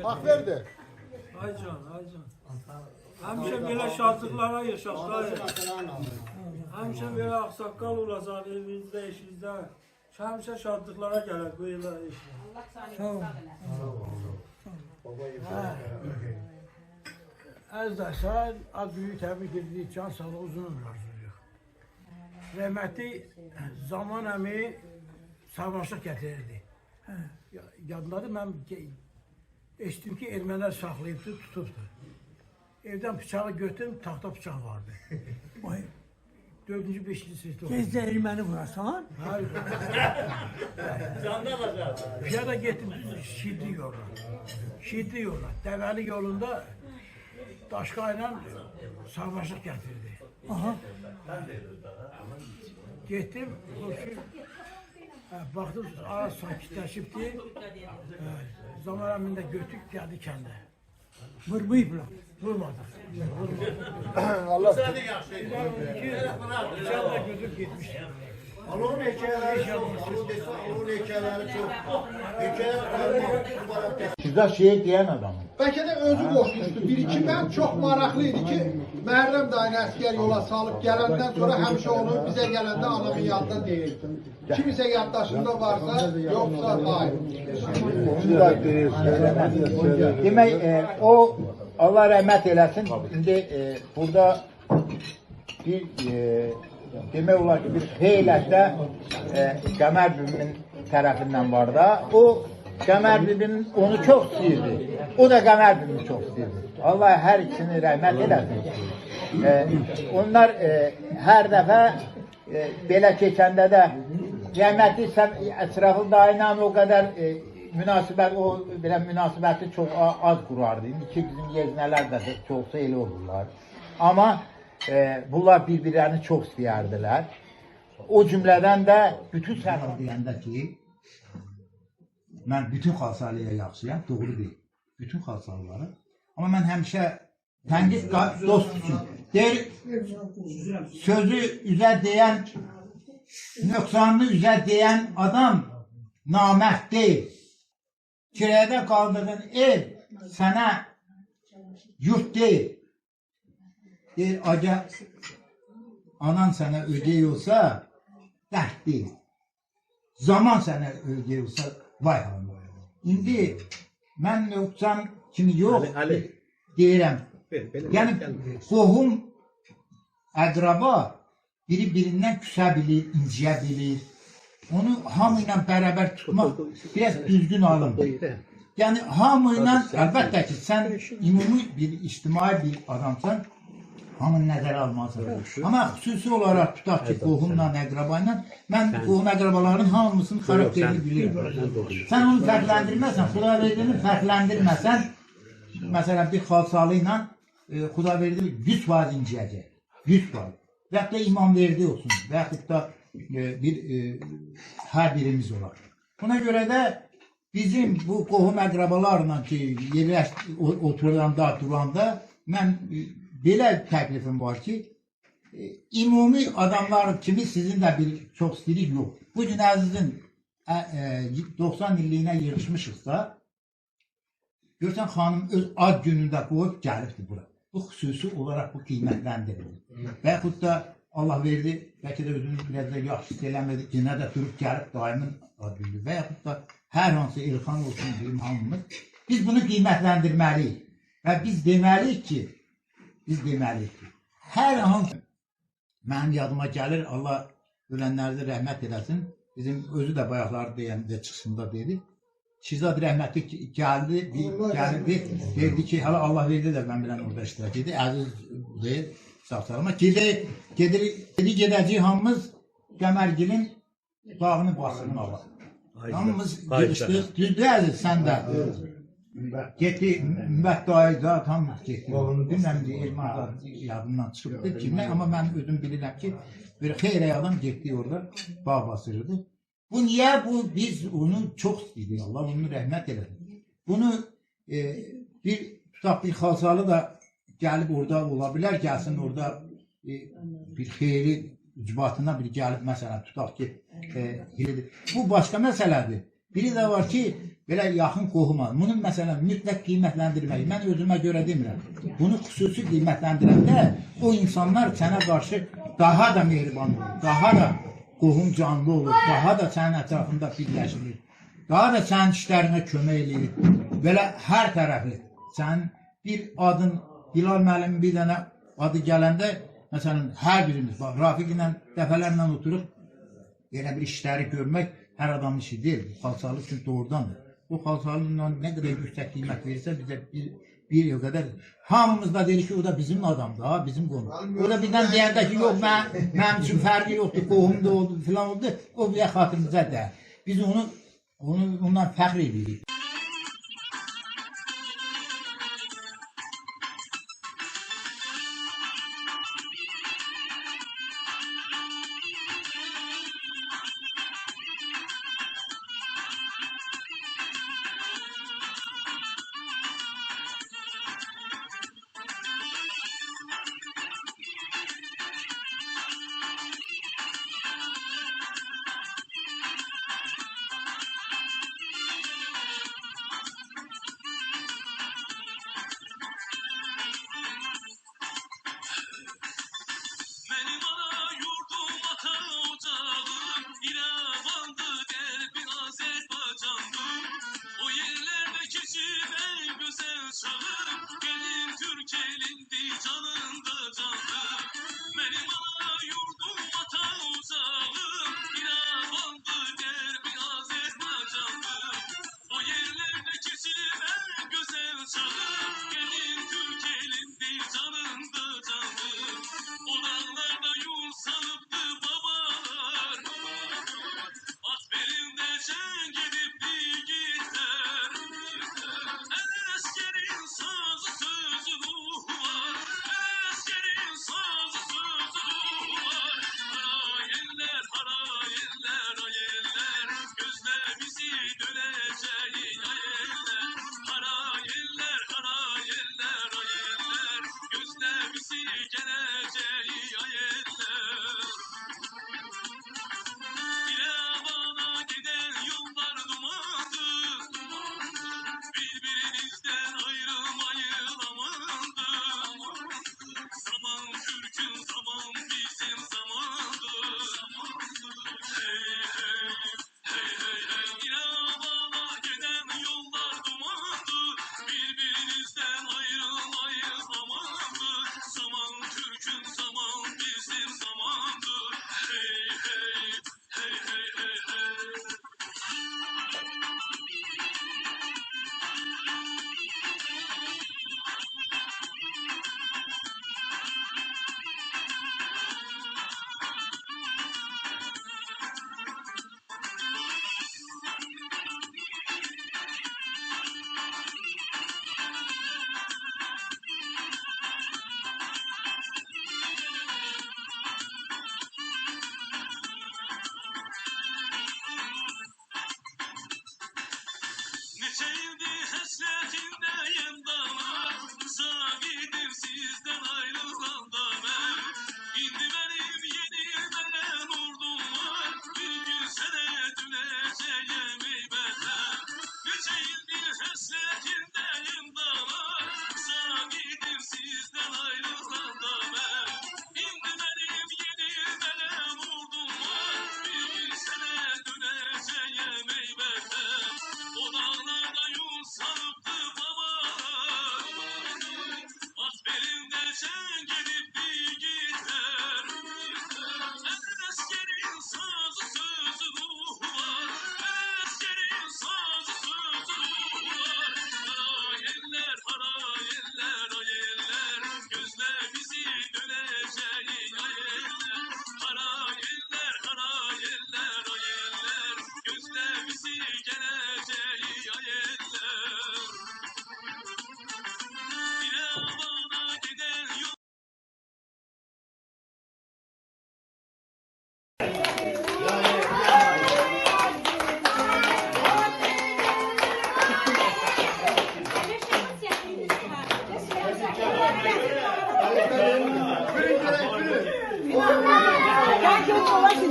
[SPEAKER 1] Hak verdi.
[SPEAKER 5] Aycan. Həmişə belə şadlıqlara yaşaq dayı. Həmişə belə ağsaqqal olacaq evinizdə, işinizdə. Həmişə şadlıqlara gələr bu evə iş. Sağ ol. Əziz dayı, az büyük təbrik edirik, can sağlığı, uzun ömür arzuluyor. Rəhmətli Zaman əmi sarmaşıq gətirirdi. Yadındadır, mən eşitdim ki, ermənilər saxlayıbdır, tutubdur. Evdən bıçağı götürdüm, taxta bıçaq vardı. 4-cü, 5-ci sinifdə oldu. Gezdə erməni vurasan? Hayır. Canda alacaq. Piyada getdim, Şidli yoluna. Dəvəli yolunda Daşqa ilə sarmaşıq gətirdi. Getdim, baxdım, ara sakitləşibdir. Zaman əmində götürüb gəldi kəndə. Vurmayıblar. Vurmadı.
[SPEAKER 1] Allah
[SPEAKER 5] İnşallah gözüm gitmiş.
[SPEAKER 8] Allah'ın hekayeleri çok. Allah'ın hekayeleri çok.
[SPEAKER 3] Sizdə şeir deyən adamım.
[SPEAKER 1] Bəlkə də özü qoşmuşdu. Bir-iki mən çox maraqlı idi ki, Məhərrəm dayını əskər yola salıb gələndən sonra həmişə onu bizə gələndə anamın yanında deyirdim. Kimisə yaddaşında varsa, yoxsa hayır.
[SPEAKER 3] Demək, o Allah rəhmət eləsin. İndi burada bir demək olar ki, bir xeylətdə Qəmər bibimin tərəfindən var da, o Qəmər bibinin onu çox istəyirdi. O da Qəmər bibini çox istəyirdi. Allah hər ikisini rəhmət eləsin. Onlar hər dəfə belə keçəndə də rəhmətli Əsrafıl dayıyla o qədər münasibəti çox az qurardı. İndiki bizim yeznələr də çoxsa elə olurlar. Amma bunlar bir-birlərini çox istəyərdilər. O cümlədən də bütün səhv deyəndə ki, mən bütün xalsalıya yaxşıyam, doğru deyil. Bütün xalsalıları. Amma mən həmişə tənqid dost üçün. Deyir, sözü üzə deyən, nöqsanlı üzə deyən adam namərd deyil. Kirədə qaldığın ev sənə yurt deyil. Deyir, ancaq anan sənə ödey olsa, dert değil. Zaman sənə öldürürsə, vay halına. İndi mən nöqsan kimi yox deyirəm. Yəni, qohum, əqraba biri-birindən küsə bilir, inciyə bilir. Onu hamı ilə bərabər tutmaq biraz düzgün alındır. Yəni, hamı ilə, əlbəttə ki, sən ümumi bir, ictimai bir adamsan, hamını nəzərə almalısan. Amma xüsusi olaraq tutaq ki, qohumla, əqraba ilə, mən qohum əqrabaların hamısının xarakterini bilirəm. Sən onu fərqləndirməsən, Xudaverdini fərqləndirməsən, məsələn, bir xalsalı ilə Xudaverdini 100% inciyəcək. 100%. Və yaxud da İmamverdi olsun, və yaxud da hər birimiz olar. Buna görə də bizim bu qohum əqrabalarla ki, oturanda, duranda, mən belə təklifim var ki, ümumi adamlar kimi sizin də bir çox istəyirik yox. Bugün Əzizin 90 illiyinə yığışmışıqsa, görsən xanım öz ad günündə qoyub gəlibdir bura. Bu xüsusi olaraq bu qiymətləndirilir. Və yaxud da Allah verdi, bəlkə də özünü biraz da yaxşı hiss eləmədi, yenə də durub gəlib daimin ad günüdür. Və yaxud da hər hansı Elxan olsun, bizim hamımız, biz bunu qiymətləndirməliyik. Və biz deməliyik ki, hər hansı, mənim yadıma gəlir, Allah ölənlərdə rəhmət eləsin, bizim özü də bayaqları deyəndə çıxışında dedi, Şirzad rəhmətli gəldi, dedi ki, hələ Allah verdi də mən bilən orada iştirak edir, Əziz deyir, sağ-salama, gedəcək hamımız Qəmərgilin dağını basırın Allah. Hamımız yığışdıq, düzdür Əziz, sən də getdi, Ümmət dayıda hamımız getdi. Bilməm ki, Elman yadımdan çıxıbdır kimlə, amma mən özüm bilirəm ki, bir xeyrə adam getdi orada, bağ basırdı. Bu niyə? Biz onu çox istəydik, Allah onu rəhmət elədi. Bunu tutaq bir xalsalı da gəlib orada ola bilər, gəlsin orada bir xeyri ucbatına bir gəlib, məsələn, tutaq ki, bu başqa məsələdir. Biri də var ki, belə yaxın qohuma, bunu məsələn, mütləq qiymətləndirmək, mən özümə görə demirəm. Bunu xüsusi qiymətləndirəndə o insanlar sənə qarşı daha da mehriban olur, daha da qohum canlı olur, daha da sənin ətrafında birləşilir, daha da sənin işlərinə kömək edir. Belə hər tərəfli, sənin bir adın, Bilal müəllimin bir dənə adı gələndə, məsələn, hər birimiz, Rafiq ilə dəfələrlə oturub, elə bir işləri görmək hər adamın işi deyil, bu xalsalı üçün doğrudandır. Bu xalsalıyla nə qədər yüksək qiymət verirsə, bizə bir yıl qədər, hamımız da deyir ki, o da bizim adamdır, bizim qonum. O da birdən deyəndə ki, yox, mənim üçün fərqi yoxdur, qohum da oldu, filan oldu, o bir xatırımıza dəyər. Biz ondan fəxr edirik.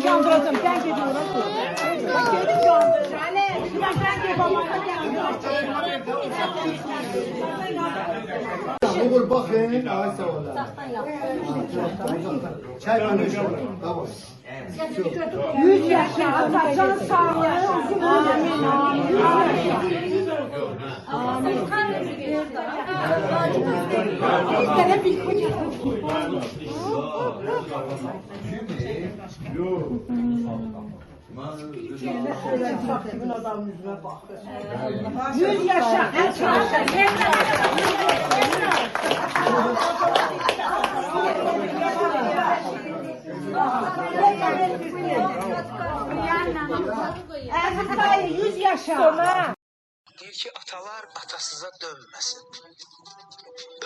[SPEAKER 9] seni kandıracağım. Ben gidip uğraşıyorum. Bak gelin kandıracağım. Ben gidip babama
[SPEAKER 18] Oğul bakın, ay sağ olun. Çay konuşuyor. Tamam.
[SPEAKER 9] 100 yaşa Atacan sağlığı uzun amin amin. Yüz yaşa. Aziz dayı 100 yaşa.
[SPEAKER 20] Deyir ki, atalar atasıza dönməsin.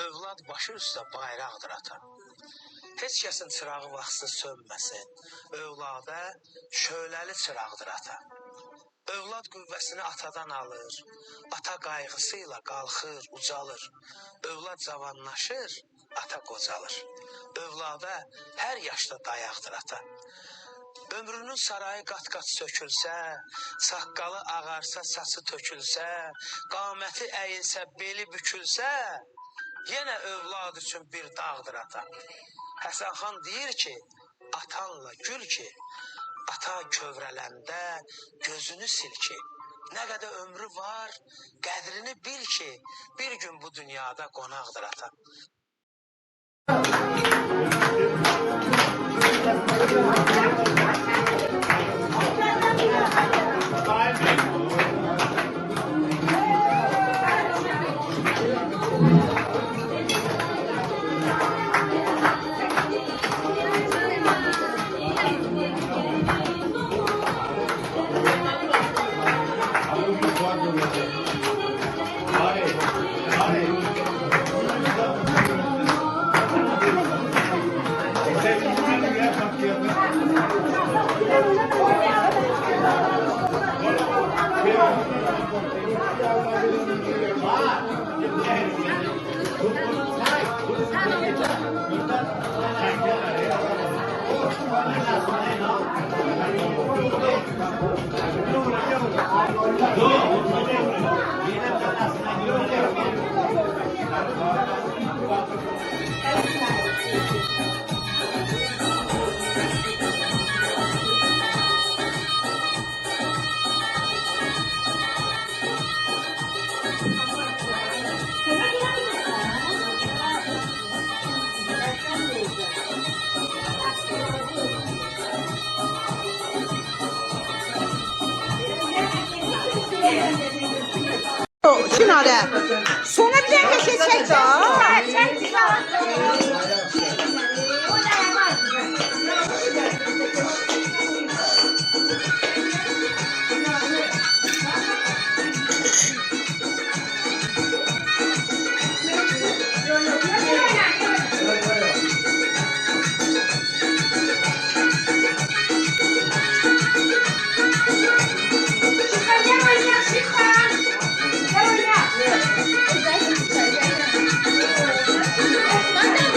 [SPEAKER 20] Övlad başı üstə bayraqdır ata. Heç kəsin çırağı vaxtsız sönməsin. Övlada şöləli çıraqdır ata. Övlad qüvvəsini atadan alır. Ata qayğısıyla qalxır, ucalır. Övlad cavanlaşır, ata qocalır. Övlada hər yaşda dayaqdır ata. Ömrünün sarayı qat-qat sökülsə, saqqalı ağarsa, saçı tökülsə, qaməti əyilsə, beli bükülsə, yenə övlad üçün bir dağdır ata. Həsən xan deyir ki, atanla gül ki, ata kövrələndə gözünü sil ki, nə qədər ömrü var, qədrini bil ki, bir gün bu dünyada qonaqdır ata.
[SPEAKER 9] Çınarə. Sonra bir dəqiqə keçək də.
[SPEAKER 15] Bana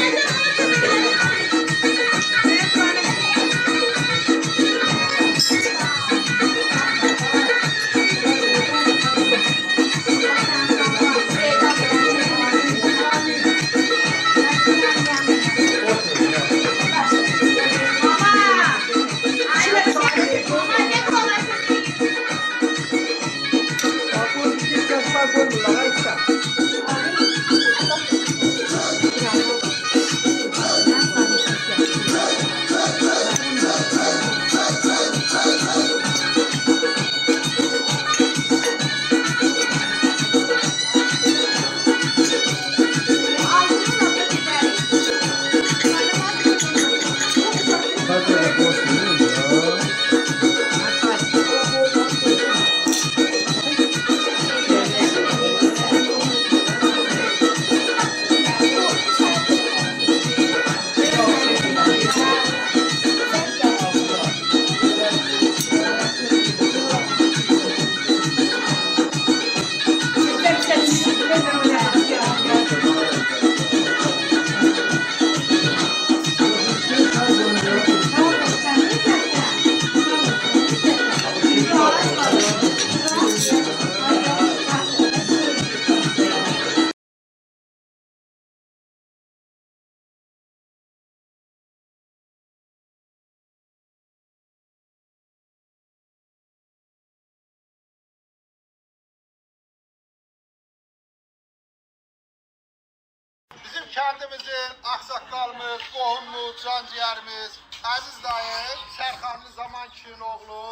[SPEAKER 1] kəndimizin ağsaqqalımız, qohumumuz, canciyərimiz, əziz dayı, Sərxanlı Zaman kişinin oğlu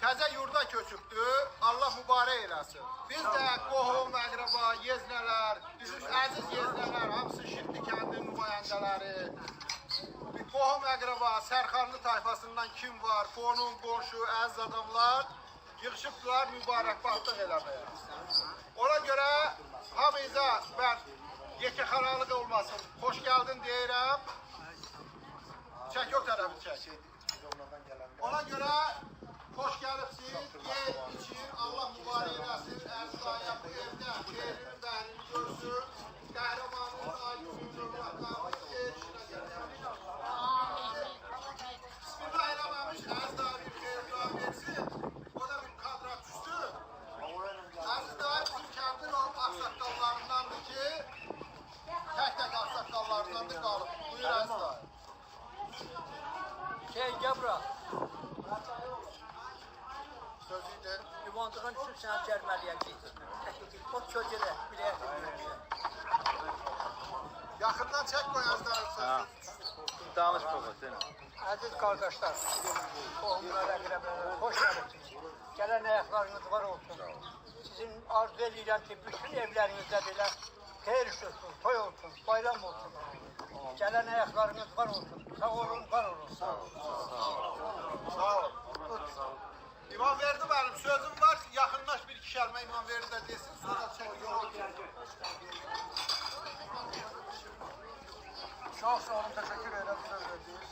[SPEAKER 1] təzə yurda köçübdü. Allah mübarək eləsin. Biz də qohum, əqrəba, yeznələr, bizim əziz yeznələr, hamısı Şirdi kəndinin nümayəndələri, qohum, əqrəba, Sərxanlı tayfasından kim var, qonum, qonşu, əziz adamlar yığışıbdılar mübarəkbadlıq eləməyə. Ona görə hamınıza mən yekəxaralıq olmasın, xoş gəldin deyirəm. Çək yok tərəfi çək. Ona görə xoş gəlibsiniz, yer için Allah mübarək eləsin, ərzaya bu evdə şehrinin bəhlini görsün, qəhrəmanın aydın hürmətlərini şehrinə gəlsin. Bismillah eləməmiş, ərzaya bir xeyirlər versin, o da bir kadra düşdü. Ərzaya bizim kəndin ağsaqqallarındandır ki, tək ağsaqqallarındandır qalıb. Buyur ərzaya.
[SPEAKER 17] Gel bura.
[SPEAKER 1] Sözüydü.
[SPEAKER 17] Ümandığın üçün sənə cərməliyə git. O çocuğu bilək.
[SPEAKER 1] Yaxından çək qoyazlar.
[SPEAKER 17] Danış baba sen. Aziz kardeşler, qohumlar, əqrəbələr, xoş gəldiniz. Gələn ayaqlarınız var olsun. Sizin arzu edirəm ki, bütün evlərinizdə belə xeyir olsun, toy olsun, bayram olsun. Gələn ayaqlarınız var olsun. Sağ olun, var olun. Sağ olun.
[SPEAKER 1] Sağ olun. İmam verdi benim sözüm var. Yakınlaş bir iki kəlmə imam verdi de desin. Sonra çekiyor.
[SPEAKER 17] Çok sağ olun, teşekkür ederim söz verdiniz.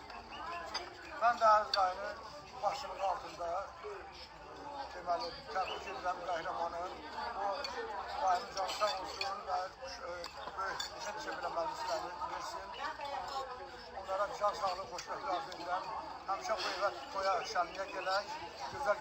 [SPEAKER 17] Ben de Aziz dayının başının altında deməli, təbrik edirəm qəhrəmanı. O dayımız sağ olsun və böyük neçə belə məclisləri versin. Onlara can sağlığı, xoşbəxtlik arzu edirəm. Həmişə bu evə toya şənliyə gələk. Gözəl